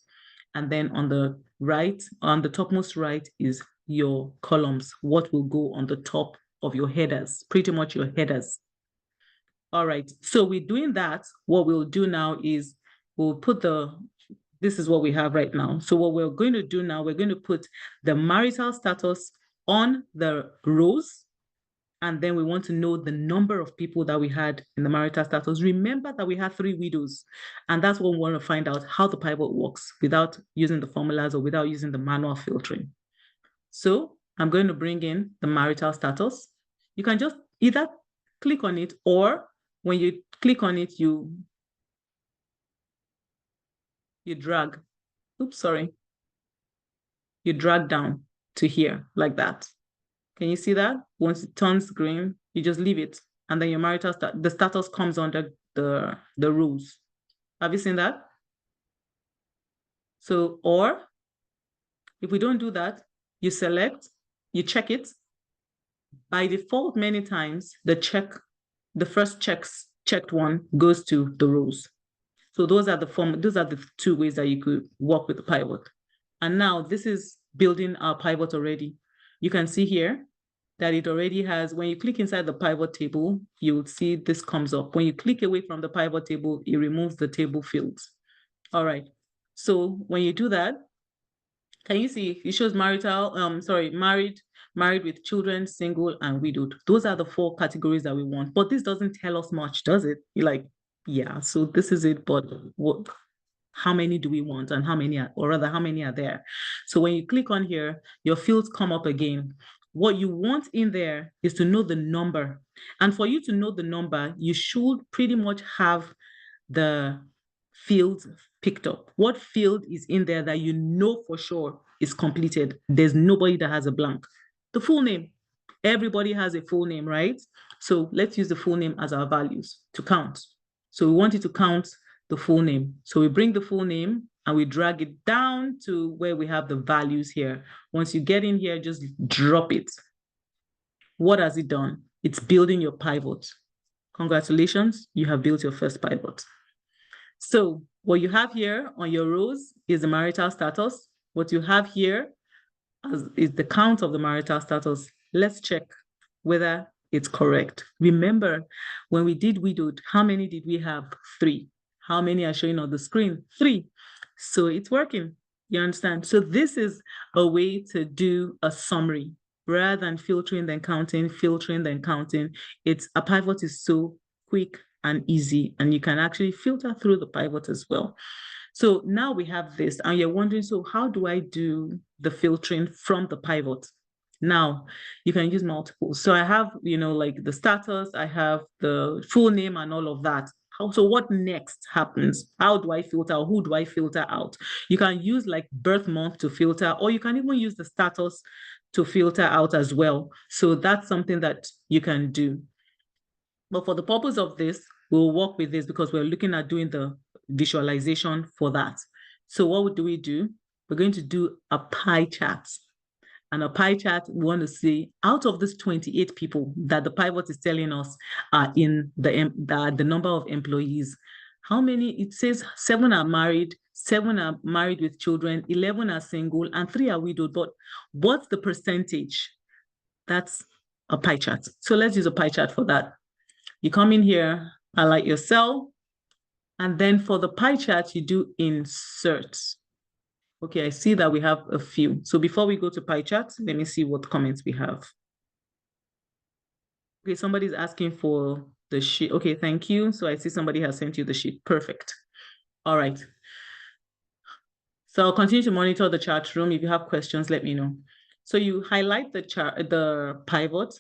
And then on the right, on the topmost right is your columns, what will go on the top of your headers, pretty much your headers. All right, so we're doing that. What we'll do now is we'll put this is what we have right now. So what we're going to do now, we're going to put the marital status on the rows, and then we want to know the number of people that we had in the marital status. Remember that we had 3 widows, and that's what we want to find out, how the pivot works without using the formulas or without using the manual filtering. So I'm going to bring in the marital status. You can just either click on it, or when you click on it, you drag. Oops, sorry. You drag down to here like that. Can you see that? Once it turns green, you just leave it, and then your marital the status comes under the rules. Have you seen that? So, or if we don't do that, you select, you check it. By default, many times the first checked one goes to the rows. So those are the 2 ways that you could work with the pivot. And now this is building our pivot already. You can see here that it already has, when you click inside the pivot table, you will see this comes up. When you click away from the pivot table, it removes the table fields. All right, so when you do that, can you see it shows married, married with children, single, and widowed. Those are the 4 categories that we want, but this doesn't tell us much, does it? You're like, yeah, so this is it, but how many do we want, and how many are there? So when you click on here, your fields come up again. What you want in there is to know the number. And for you to know the number, you should pretty much have the fields picked up. What field is in there that you know for sure is completed? There's nobody that has a blank. The full name. Everybody has a full name, right? So let's use the full name as our values to count. So we want it to count the full name. So we bring the full name and we drag it down to where we have the values here. Once you get in here, just drop it. What has it done? It's building your pivot. Congratulations, you have built your first pivot. So what you have here on your rows is the marital status. What you have here is the count of the marital status. Let's check whether it's correct. Remember, when we did widowed, how many did we have? 3. How many are showing on the screen? 3. So it's working. You understand? So this is a way to do a summary rather than filtering then counting. It's a pivot is so quick and easy, and you can actually filter through the pivot as well. So now we have this, and you're wondering, so how do I do the filtering from the pivot? Now, you can use multiple. So I have, like the status, I have the full name and all of that. So what next happens? How do I filter? Who do I filter out? You can use like birth month to filter, or you can even use the status to filter out as well. So that's something that you can do. But for the purpose of this, we'll work with this because we're looking at doing the visualization for that. So what do we do? We're going to do a pie chart. And a pie chart, we want to see out of these 28 people that the pivot is telling us are in the number of employees. How many? It says 7 are married, 7 are married with children, 11 are single, and 3 are widowed. But what's the percentage? That's a pie chart. So let's use a pie chart for that. You come in here, highlight your cell, and then for the pie chart, you do insert. Okay, I see that we have a few. So before we go to pie chart, let me see what comments we have. Okay, somebody's asking for the sheet. Okay, thank you. So I see somebody has sent you the sheet. Perfect. All right. So I'll continue to monitor the chat room. If you have questions, let me know. So you highlight the pivot,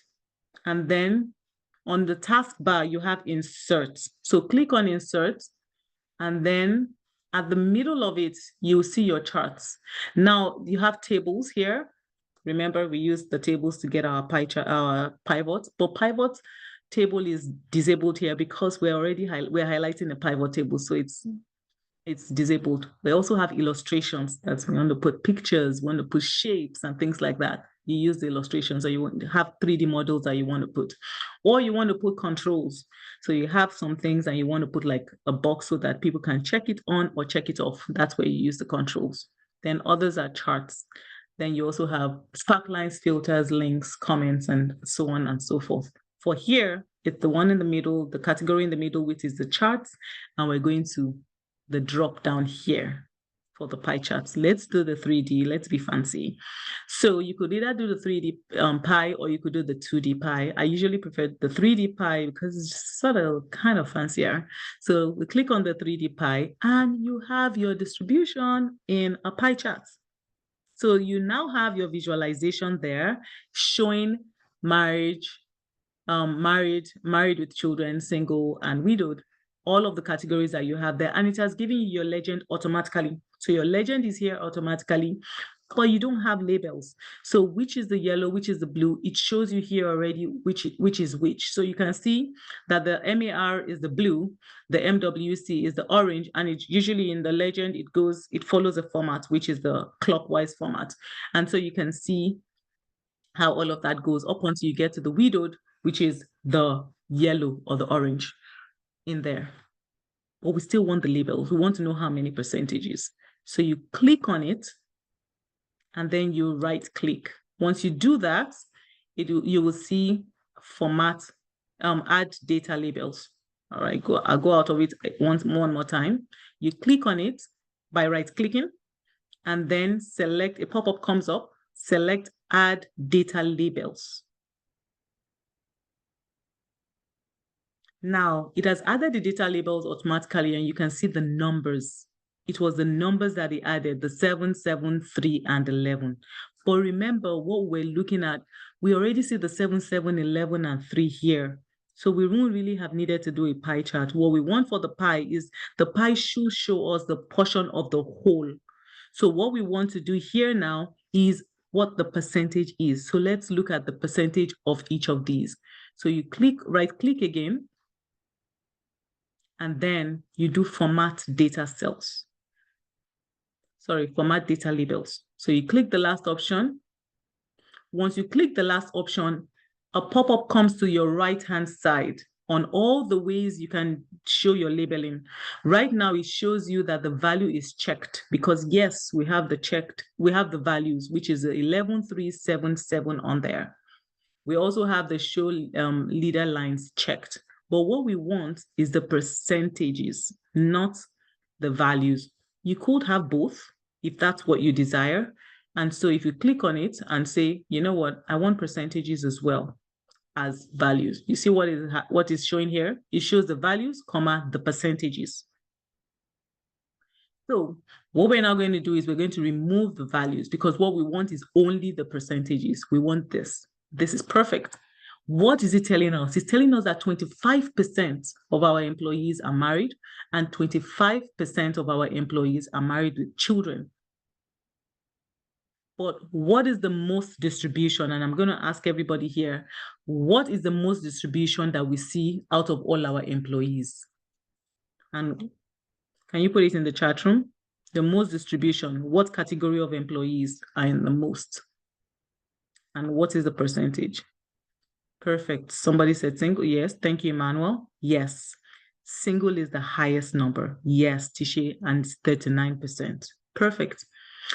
and then on the taskbar, you have insert. So click on insert, and then at the middle of it, you'll see your charts. Now you have tables here. Remember, we use the tables to get our pivot, but pivot table is disabled here because we're highlighting a pivot table, so it's disabled. We also have illustrations. That's we want to put pictures, we want to put shapes and things like that. You use the illustrations, or you want to have 3D models that you want to put, or you want to put controls. So you have some things and you want to put like a box so that people can check it on or check it off. That's where you use the controls. Then others are charts. Then you also have sparklines, filters, links, comments, and so on and so forth. For here, it's the one in the middle, the category in the middle, which is the charts, and we're going to the drop down here for the pie charts. Let's do the 3D. Let's be fancy. So you could either do the 3D pie or you could do the 2D pie. I usually prefer the 3D pie because it's sort of kind of fancier. So we click on the 3D pie and you have your distribution in a pie chart. So you now have your visualization there showing marriage, married with children, single, and widowed. All of the categories that you have there, and it has given you your legend automatically. So your legend is here automatically, but you don't have labels. So which is the yellow, which is the blue? It shows you here already which is which. So you can see that the MAR is the blue, the MWC is the orange, and it usually in the legend, it follows a format, which is the clockwise format. And so you can see how all of that goes up until you get to the widowed, which is the yellow or the orange in there. But we still want the labels. We want to know how many percentages. So you click on it and then you right click. Once you do that, you will see format, add data labels. All right, I'll go out of it one more time. You click on it by right clicking and then select, a pop-up comes up, select add data labels. Now, it has added the data labels automatically, and you can see the numbers. It was the numbers that it added, the 7, 7, 3, and 11. But remember what we're looking at, we already see the 7, 7, 11, and 3 here. So we won't really have needed to do a pie chart. What we want for the pie is the pie should show us the portion of the whole. So what we want to do here now is what the percentage is. So let's look at the percentage of each of these. So you right click again, and then you do format data cells. Sorry, format data labels. So you click the last option. Once you click the last option, a pop-up comes to your right-hand side on all the ways you can show your labeling. Right now, it shows you that the value is checked because yes, we have the values, which is 11377 on there. We also have the show leader lines checked. But what we want is the percentages, not the values. You could have both if that's what you desire. And so if you click on it and say, you know what, I want percentages as well as values. You see what is showing here? It shows the values, comma, the percentages. So what we're now going to do is we're going to remove the values because what we want is only the percentages. We want this. This is perfect. What is it telling us? It's telling us that 25% of our employees are married and 25% of our employees are married with children. But what is the most distribution? And I'm going to ask everybody here, what is the most distribution that we see out of all our employees? And can you put it in the chat room? The most distribution, what category of employees are in the most? And what is the percentage? Perfect. Somebody said single. Yes. Thank you, Emmanuel. Yes. Single is the highest number. Yes, Tishe, and 39%. Perfect.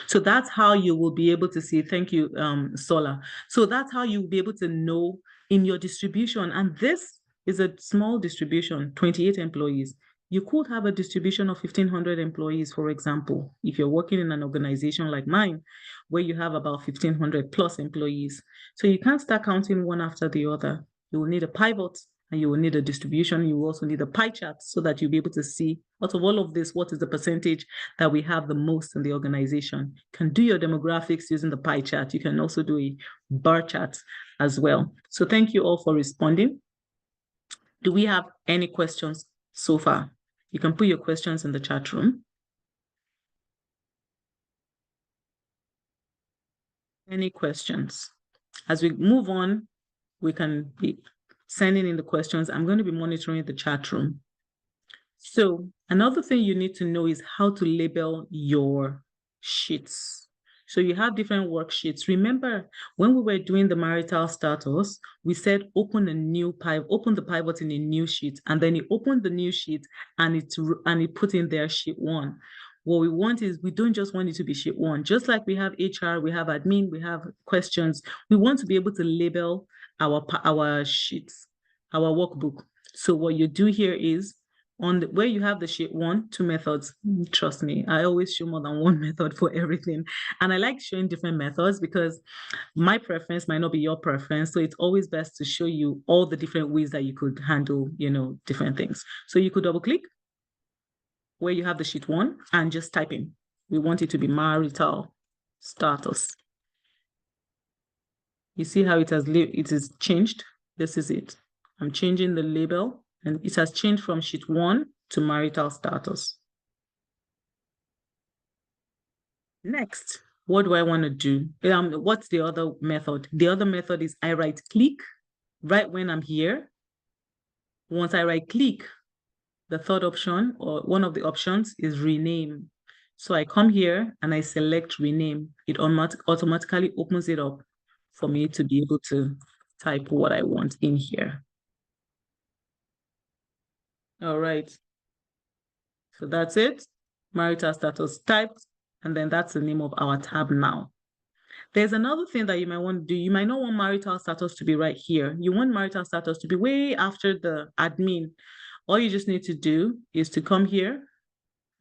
So that's how you will be able to see. Thank you, Sola. So that's how you'll be able to know in your distribution. And this is a small distribution, 28 employees. You could have a distribution of 1,500 employees, for example, if you're working in an organization like mine, where you have about 1,500 plus employees. So you can't start counting one after the other. You will need a pivot and you will need a distribution. You will also need a pie chart so that you'll be able to see out of all of this, what is the percentage that we have the most in the organization. You can do your demographics using the pie chart. You can also do a bar chart as well. So thank you all for responding. Do we have any questions so far? You can put your questions in the chat room. Any questions? As we move on, we can be sending in the questions. I'm going to be monitoring the chat room. So another thing you need to know is how to label your sheets. So you have different worksheets. Remember, when we were doing the marital status, we said open the pivot in a new sheet, and then you open the new sheet and it put in there sheet one. What we want is we don't just want it to be sheet one. Just like we have HR, we have admin, we have questions. We want to be able to label our sheets, our workbook. So what you do here is where you have the sheet one, two methods. Trust me, I always show more than one method for everything. And I like showing different methods because my preference might not be your preference. So it's always best to show you all the different ways that you could handle, different things. So you could double click where you have the sheet one and just type in. We want it to be marital status. You see how it is changed? This is it. I'm changing the label. And it has changed from sheet one to marital status. Next, what do I want to do? What's the other method? The other method is I right click right when I'm here. Once I right click, the third option or one of the options is rename. So I come here and I select rename. It automatically opens it up for me to be able to type what I want in here. All right. So that's it. Marital status typed, and then that's the name of our tab now. There's another thing that you might want to do. You might not want marital status to be right here. You want marital status to be way after the admin. All you just need to do is to come here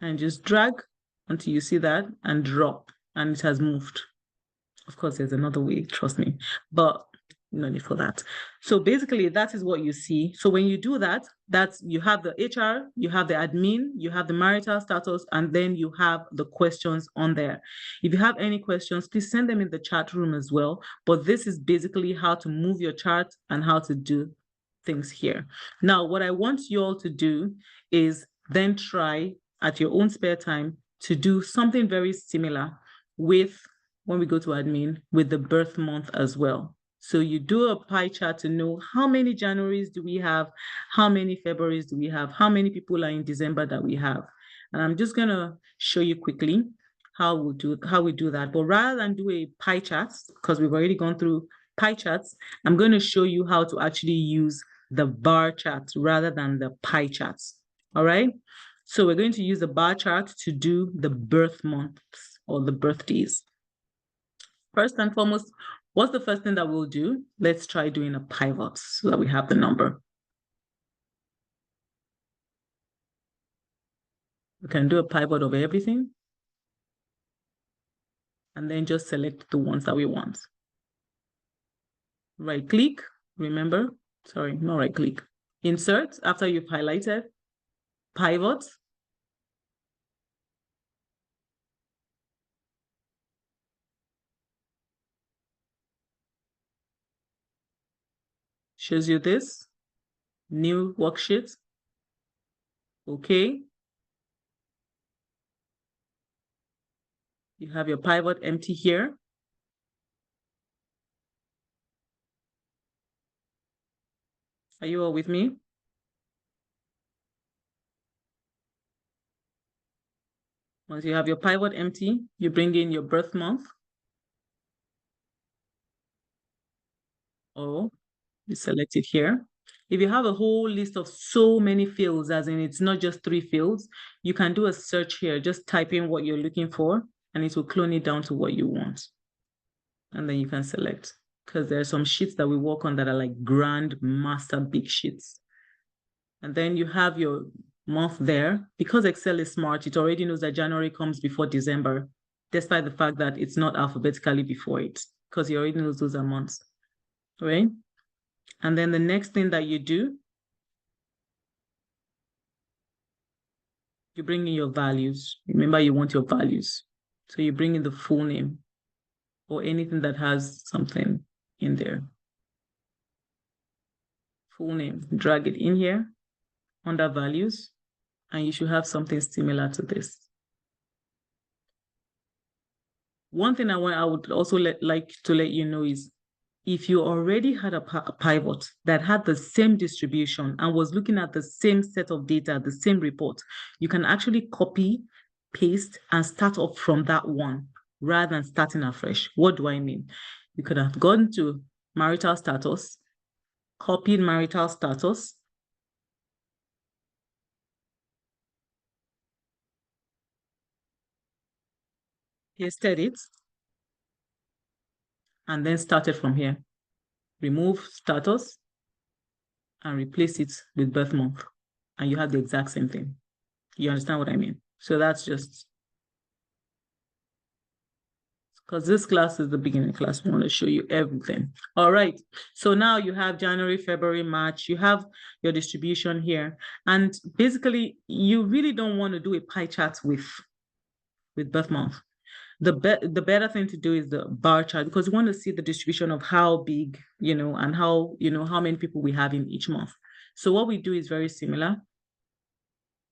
and just drag until you see that and drop, and it has moved. Of course, there's another way, trust me, but no need for that. So basically, that is what you see. So when you do that, you have the HR, you have the admin, you have the marital status, and then you have the questions on there. If you have any questions, please send them in the chat room as well. But this is basically how to move your chart and how to do things here. Now, what I want you all to do is then try at your own spare time to do something very similar with, when we go to admin, with the birth month as well. So you do a pie chart to know how many Januaries do we have, how many Februaries do we have, how many people are in December that we have. And I'm just gonna show you quickly how we do that. But rather than do a pie chart, because we've already gone through pie charts, I'm going to show you how to actually use the bar chart rather than the pie charts. All right. So we're going to use the bar chart to do the birth months or the birthdays. First and foremost, what's the first thing that we'll do? Let's try doing a pivot so that we have the number. We can do a pivot of everything and then just select the ones that we want. Right click, remember, sorry, not right click. Insert after you've highlighted, pivot, shows you this, new worksheet, okay. You have your pivot empty here. Are you all with me? Once you have your pivot empty, you bring in your birth month, or you select it here. If you have a whole list of so many fields, as in it's not just 3 fields, you can do a search here, just type in what you're looking for, and it will clone it down to what you want. And then you can select, because there are some sheets that we work on that are like grand master big sheets. And then you have your month there. Because Excel is smart, it already knows that January comes before December, despite the fact that it's not alphabetically before it, because it already knows those are months, right? And then the next thing that you do, you bring in your values. Remember, you want your values. So you bring in the full name or anything that has something in there. Full name, drag it in here under values, and you should have something similar to this. One thing I would also like to let you know is, if you already had a pivot that had the same distribution and was looking at the same set of data, the same report, you can actually copy, paste, and start off from that one rather than starting afresh. What do I mean? You could have gone to marital status, copied marital status, pasted it, and then started from here. Remove status and replace it with birth month, and you have the exact same thing. You understand what I mean? So that's just, because this class is the beginning class. We want to show you everything. All right. So now you have January, February, March. You have your distribution here. And basically, you really don't want to do a pie chart with birth month. The better thing to do is the bar chart, because you want to see the distribution of how big, and how many people we have in each month. So what we do is very similar.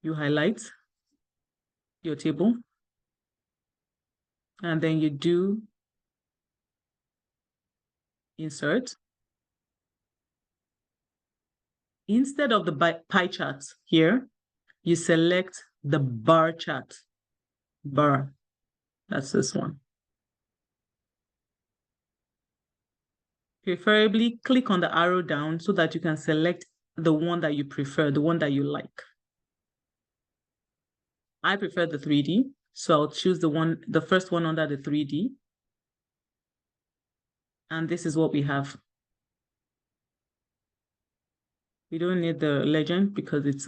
You highlight your table, and then you do insert. Instead of the pie chart here, you select the bar chart. Bar, that's this one. Preferably click on the arrow down so that you can select the one that you prefer, the one that you like. I prefer the 3D, so I'll choose the first one under the 3D. And this is what we have. We don't need the legend because it's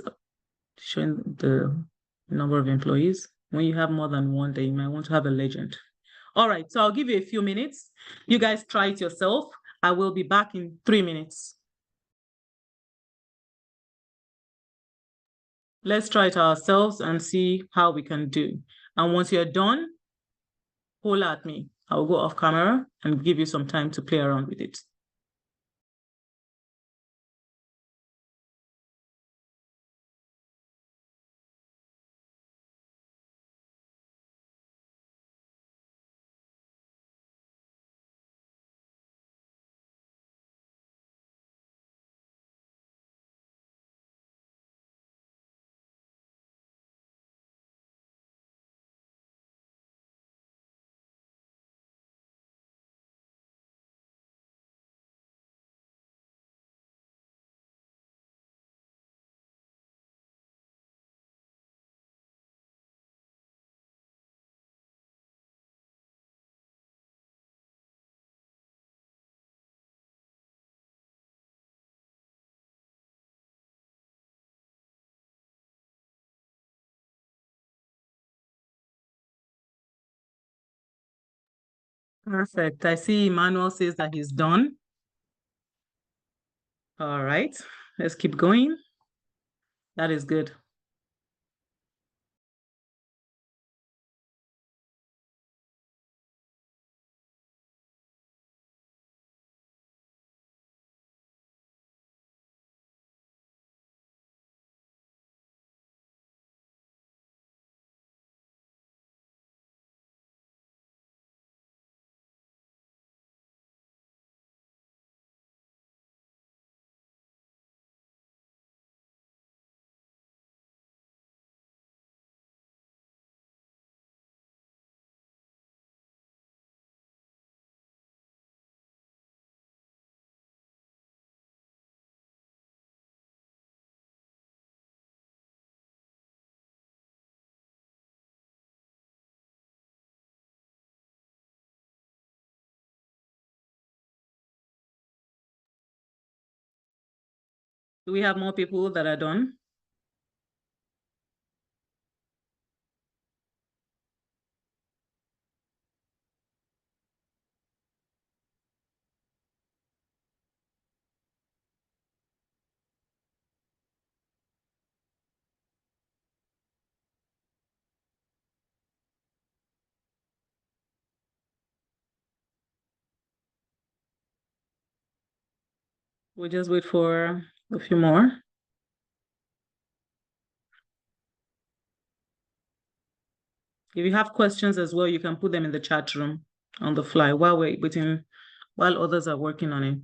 showing the number of employees. When you have more than one, then you might want to have a legend. All right, so I'll give you a few minutes. You guys try it yourself. I will be back in 3 minutes. Let's try it ourselves and see how we can do. And once you're done, holler at me. I'll go off camera and give you some time to play around with it. Perfect. I see Emmanuel says that he's done. All right, let's keep going. That is good. Do we have more people that are done? We'll just wait for a few more. If you have questions as well, you can put them in the chat room on the fly while we're waiting, while others are working on it.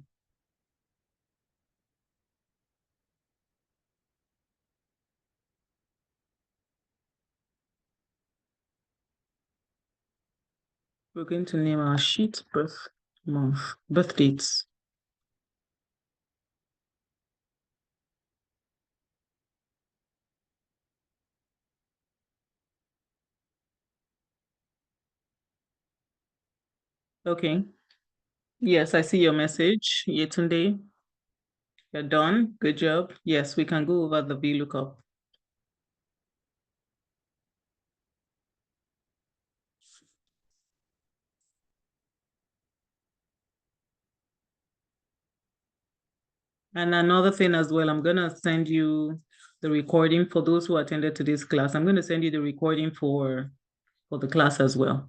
We're going to name our sheet birth month, birth dates. Okay. Yes, I see your message, Yetunde. You're done. Good job. Yes, we can go over the VLOOKUP. And another thing as well, I'm going to send you the recording for those who attended today's class. I'm going to send you the recording for the class as well.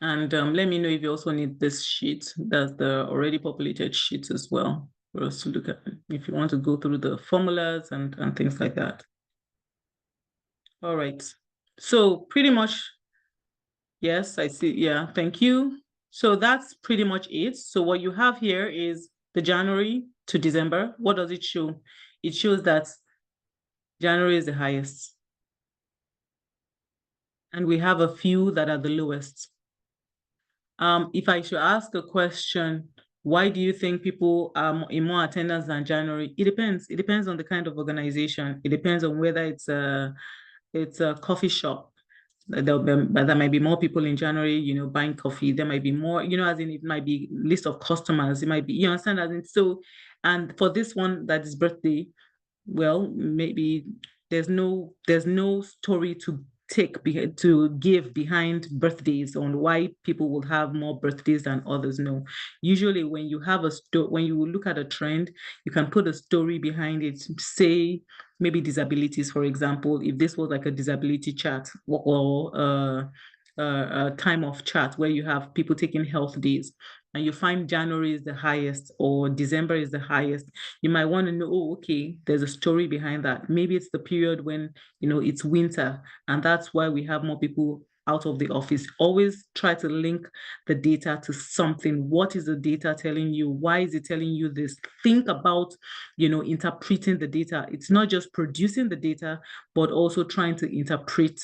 And let me know if you also need this sheet. That's the already populated sheets as well for us to look at if you want to go through the formulas and things like that. All right. So pretty much, yes, I see. Yeah, thank you. So that's pretty much it. So what you have here is the January to December. What does it show? It shows that January is the highest. And we have a few that are the lowest. If I should ask a question, why do you think people are in more attendance than January? It depends. It depends on the kind of organization. It depends on whether it's a coffee shop. There might be more people in January, buying coffee. There might be more, as in it might be list of customers. It might be, you understand, as in so. And for this one that is birthday, well, maybe there's no story to give behind birthdays on why people will have more birthdays than others. No, usually when you have when you look at a trend, you can put a story behind it. Say maybe disabilities, for example, if this was like a disability chart or a time of chart where you have people taking health days and you find January is the highest or December is the highest, you might want to know, oh, okay, there's a story behind that. Maybe it's the period when, it's winter, and that's why we have more people out of the office. Always try to link the data to something. What is the data telling you? Why is it telling you this? Think about, interpreting the data. It's not just producing the data, but also trying to interpret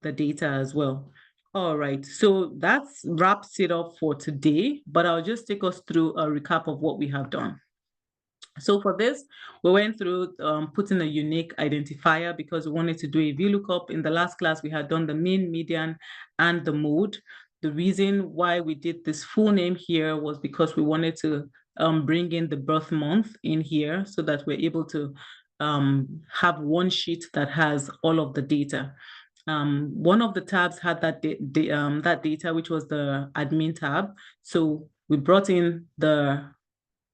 the data as well. All right, so that wraps it up for today, but I'll just take us through a recap of what we have done. So for this, we went through putting a unique identifier because we wanted to do a VLOOKUP. In the last class, we had done the mean, median, and the mode. The reason why we did this full name here was because we wanted to bring in the birth month in here so that we're able to have one sheet that has all of the data. One of the tabs had that that data, which was the admin tab. So we brought in the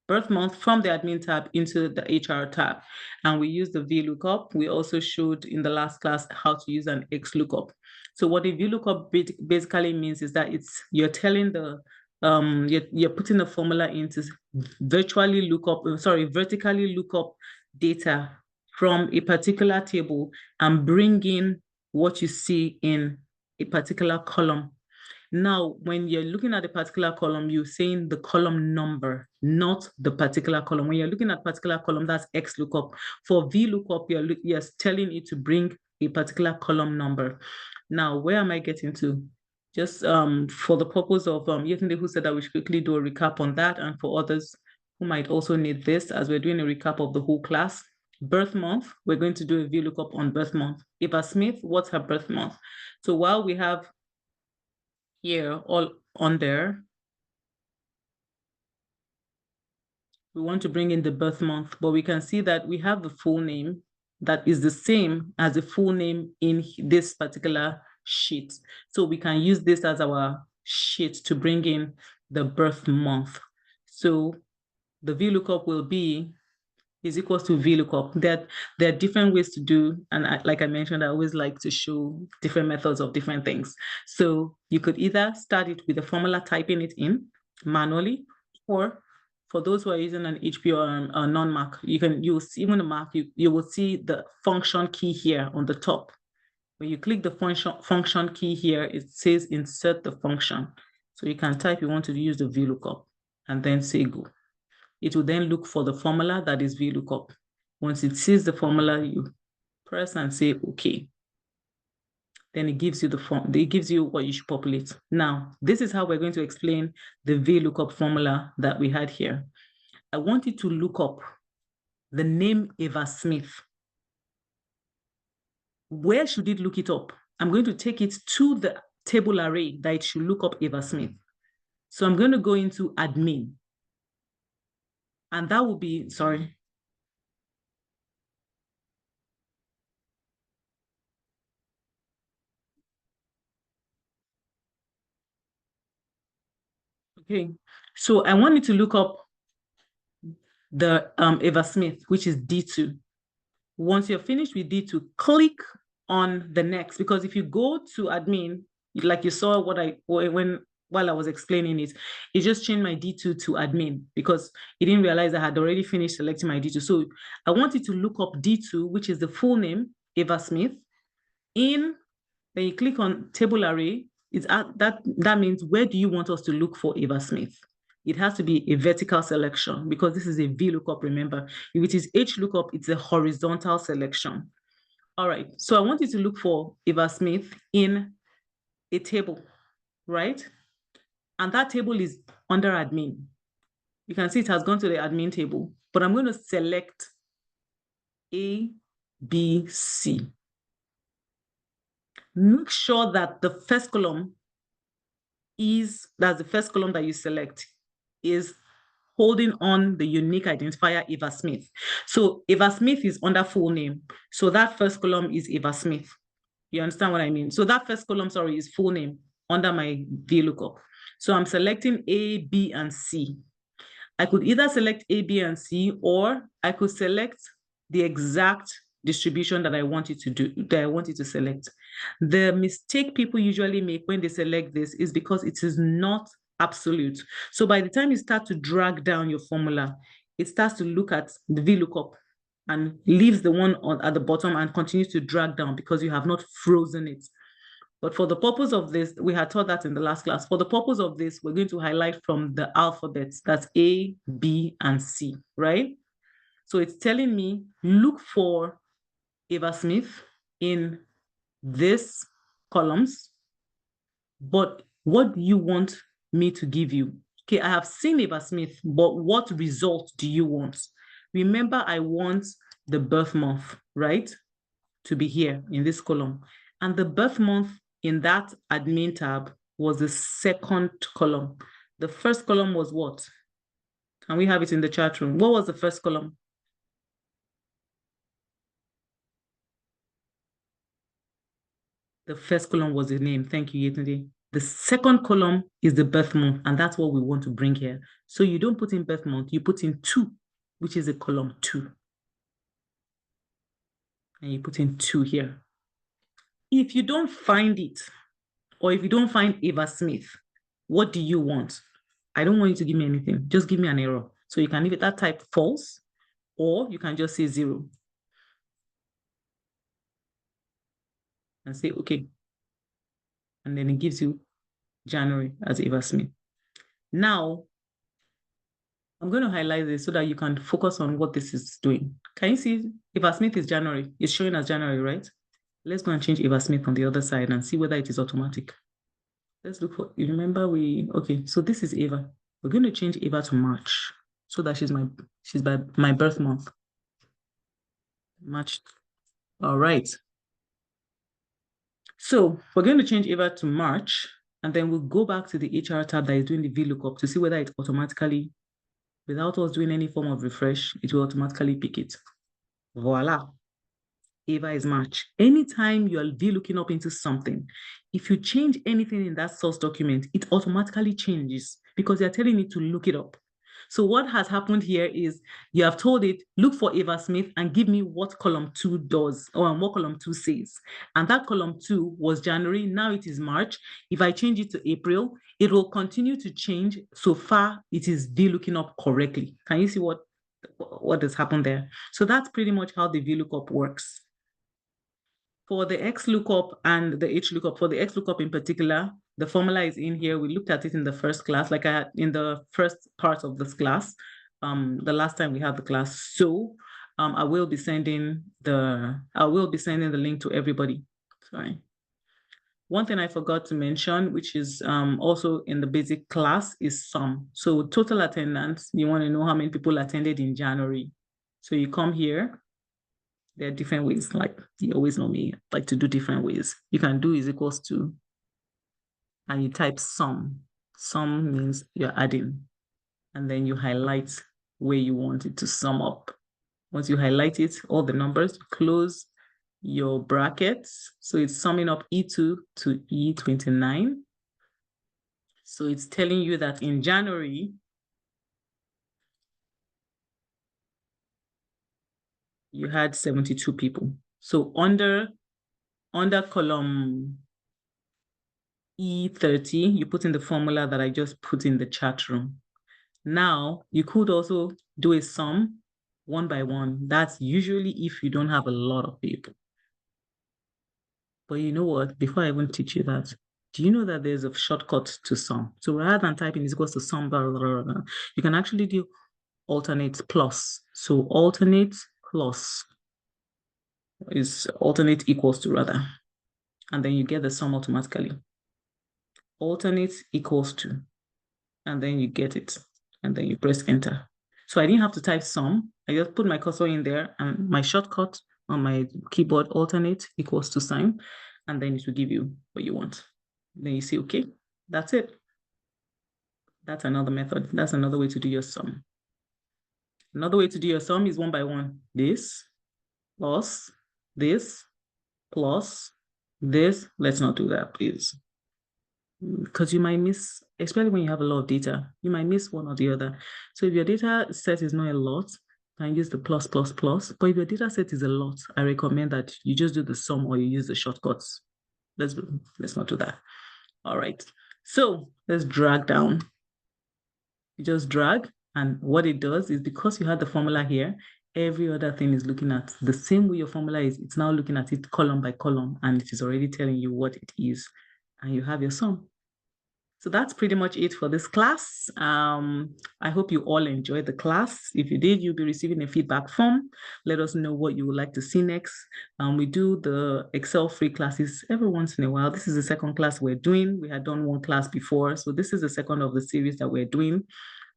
birth month from the admin tab into the HR tab, and we used the VLOOKUP. We also showed in the last class how to use an XLOOKUP. So what the VLOOKUP basically means is that you're telling the you're putting the formula into vertically look up data from a particular table and bring in what you see in a particular column. Now, when you're looking at a particular column, you're saying the column number, not the particular column. When you're looking at a particular column, that's XLOOKUP. For VLOOKUP, you're telling it to bring a particular column number. Now, where am I getting to? Just for the purpose of Yetunde, who said that we should quickly do a recap on that, and for others who might also need this, as we're doing a recap of the whole class. Birth month, we're going to do a VLOOKUP on birth month. Eva Smith, what's her birth month? So while we have here all on there, we want to bring in the birth month, but we can see that we have the full name that is the same as the full name in this particular sheet. So we can use this as our sheet to bring in the birth month. So the VLOOKUP will be is equals to VLOOKUP. There are different ways to do, and like I mentioned, I always like to show different methods of different things. So you could either start it with a formula, typing it in manually, or for those who are using an HP or a non-Mac, you can use even a Mac, you will see the function key here on the top. When you click the function key here, it says insert the function. So you can type you want to use the VLOOKUP and then say go. It will then look for the formula that is VLOOKUP. Once it sees the formula, you press and say OK. Then it gives you the form, it gives you what you should populate. Now, this is how we're going to explain the VLOOKUP formula that we had here. I want you to look up the name Eva Smith. Where should it look it up? I'm going to take it to the table array that it should look up Eva Smith. So I'm going to go into admin. And that will be, sorry. Okay, so I want you to look up the Eva Smith, which is D2. Once you're finished with D2, click on the next, because if you go to admin, like you saw while I was explaining it, it just changed my D2 to admin because it didn't realize I had already finished selecting my D2. So I want you to look up D2, which is the full name, Eva Smith. Then you click on table array. That means where do you want us to look for Eva Smith? It has to be a vertical selection because this is a VLOOKUP, remember. If it is HLOOKUP, it's a horizontal selection. All right, so I want you to look for Eva Smith in a table, right? And that table is under admin. You can see it has gone to the admin table, but I'm going to select A, B, C. Make sure that the first column that's the first column that you select, is holding on the unique identifier Eva Smith. So Eva Smith is under full name. So that first column is Eva Smith. You understand what I mean? So that first column, sorry, is full name under my VLOOKUP. So I'm selecting A, B, and C. I could either select A, B, and C, or I could select the exact distribution that I want you to do, that I want you to select. The mistake people usually make when they select this is because it is not absolute. So by the time you start to drag down your formula, it starts to look at the VLOOKUP and leaves the one at the bottom and continues to drag down because you have not frozen it. But for the purpose of this, we had taught that in the last class. For the purpose of this, we're going to highlight from the alphabets. That's A, B, and C, right? So it's telling me, look for Eva Smith in these columns, but what do you want me to give you? Okay, I have seen Eva Smith, but what result do you want? Remember, I want the birth month, right? To be here in this column. And the birth month in that admin tab was the second column. The first column was what? Can we have it in the chat room? What was the first column? The first column was the name. Thank you, Yetunde. The second column is the birth month, and that's what we want to bring here. So you don't put in birth month, you put in 2, which is a column 2. And you put in 2 here. If you don't find it, or if you don't find Ava Smith, what do you want? I don't want you to give me anything. Just give me an error. So you can leave it that type false, or you can just say 0. And say, okay. And then it gives you January as Ava Smith. Now, I'm going to highlight this so that you can focus on what this is doing. Can you see Ava Smith is January? It's showing as January, right? Let's go and change Ava Smith on the other side and see whether it is automatic. Let's look for, you remember okay, so this is Ava. We're going to change Ava to March so that she's by my birth month. March. All right. So we're going to change Ava to March, and then we'll go back to the HR tab that is doing the VLOOKUP to see whether it automatically, without us doing any form of refresh, it will automatically pick it. Voila. Ava is March. Anytime you are looking up into something, if you change anything in that source document, it automatically changes because they're telling it to look it up. So what has happened here is you have told it, look for Ava Smith and give me what column 2 does, or what column 2 says. And that column 2 was January, now it is March. If I change it to April, it will continue to change so far it is looking up correctly. Can you see what has happened there? So that's pretty much how the VLOOKUP works. For the XLOOKUP and the HLOOKUP, for the XLOOKUP in particular, the formula is in here. We looked at it in the first class, like I had in the first part of this class, the last time we had the class. So I will be sending the link to everybody. Sorry. One thing I forgot to mention, which is also in the basic class, is sum. So total attendance, you want to know how many people attended in January. So you come here. There are different ways, like you always know me, like to do different ways. You can do is equals to, and you type sum. Sum means you're adding, and then you highlight where you want it to sum up. Once you highlight it, all the numbers, close your brackets. So it's summing up E2 to E29. So it's telling you that in January, you had 72 people. So under column E30, you put in the formula that I just put in the chat room. Now, you could also do a sum 1 by 1. That's usually if you don't have a lot of people. But you know what? Before I even teach you that, do you know that there's a shortcut to sum? So rather than typing is equals to sum, blah, blah, blah, blah, you can actually do alternate plus. So alternate plus is alternate equals to rather. And then you get the sum automatically. Alternate equals to, and then you get it. And then you press enter. So I didn't have to type sum. I just put my cursor in there and my shortcut on my keyboard, alternate equals to sign, and then it will give you what you want. Then you see, okay, that's it. That's another method. That's another way to do your sum. Another way to do your sum is 1 by 1. This plus this plus this. Let's not do that, please. Because you might miss, especially when you have a lot of data, you might miss one or the other. So if your data set is not a lot, you can use the plus, plus, plus. But if your data set is a lot, I recommend that you just do the sum or you use the shortcuts. Let's not do that. All right. So let's drag down. You just drag, and what it does is because you had the formula here, every other thing is looking at the same way your formula is. It's now looking at it column by column, and it is already telling you what it is. And you have your sum. So that's pretty much it for this class. I hope you all enjoyed the class. If you did, you'll be receiving a feedback form. Let us know what you would like to see next. We do the Excel free classes every once in a while. This is the second class we're doing. We had done one class before, so this is the second of the series that we're doing.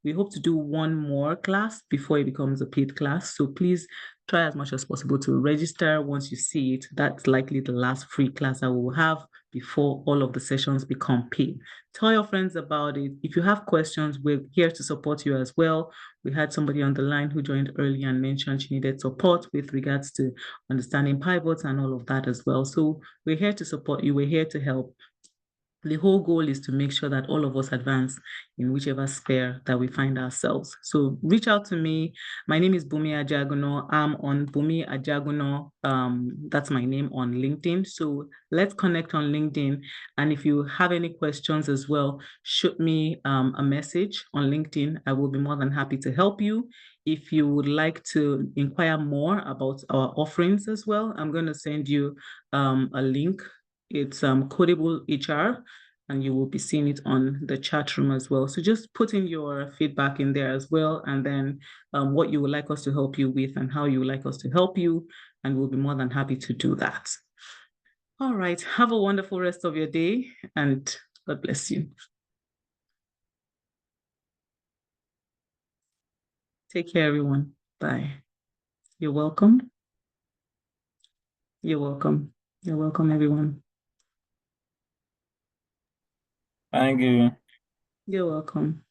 We hope to do one more class before it becomes a paid class. So please try as much as possible to register once you see it. That's likely the last free class that we will have before all of the sessions become paid. Tell your friends about it. If you have questions, we're here to support you as well. We had somebody on the line who joined early and mentioned she needed support with regards to understanding pivots and all of that as well. So we're here to support you. We're here to help. The whole goal is to make sure that all of us advance in whichever sphere that we find ourselves. So reach out to me. My name is Bumi Ajagunna. I'm on Bumi Ajagunna. That's my name on LinkedIn. So let's connect on LinkedIn. And if you have any questions as well, shoot me a message on LinkedIn. I will be more than happy to help you. If you would like to inquire more about our offerings as well, I'm going to send you a link. It's Codable HR, and you will be seeing it on the chat room as well. So just put in your feedback in there as well, and then what you would like us to help you with and how you would like us to help you, and we'll be more than happy to do that. All right, have a wonderful rest of your day, and God bless you. Take care, everyone. Bye. You're welcome. You're welcome. You're welcome, everyone. Thank you. You're welcome.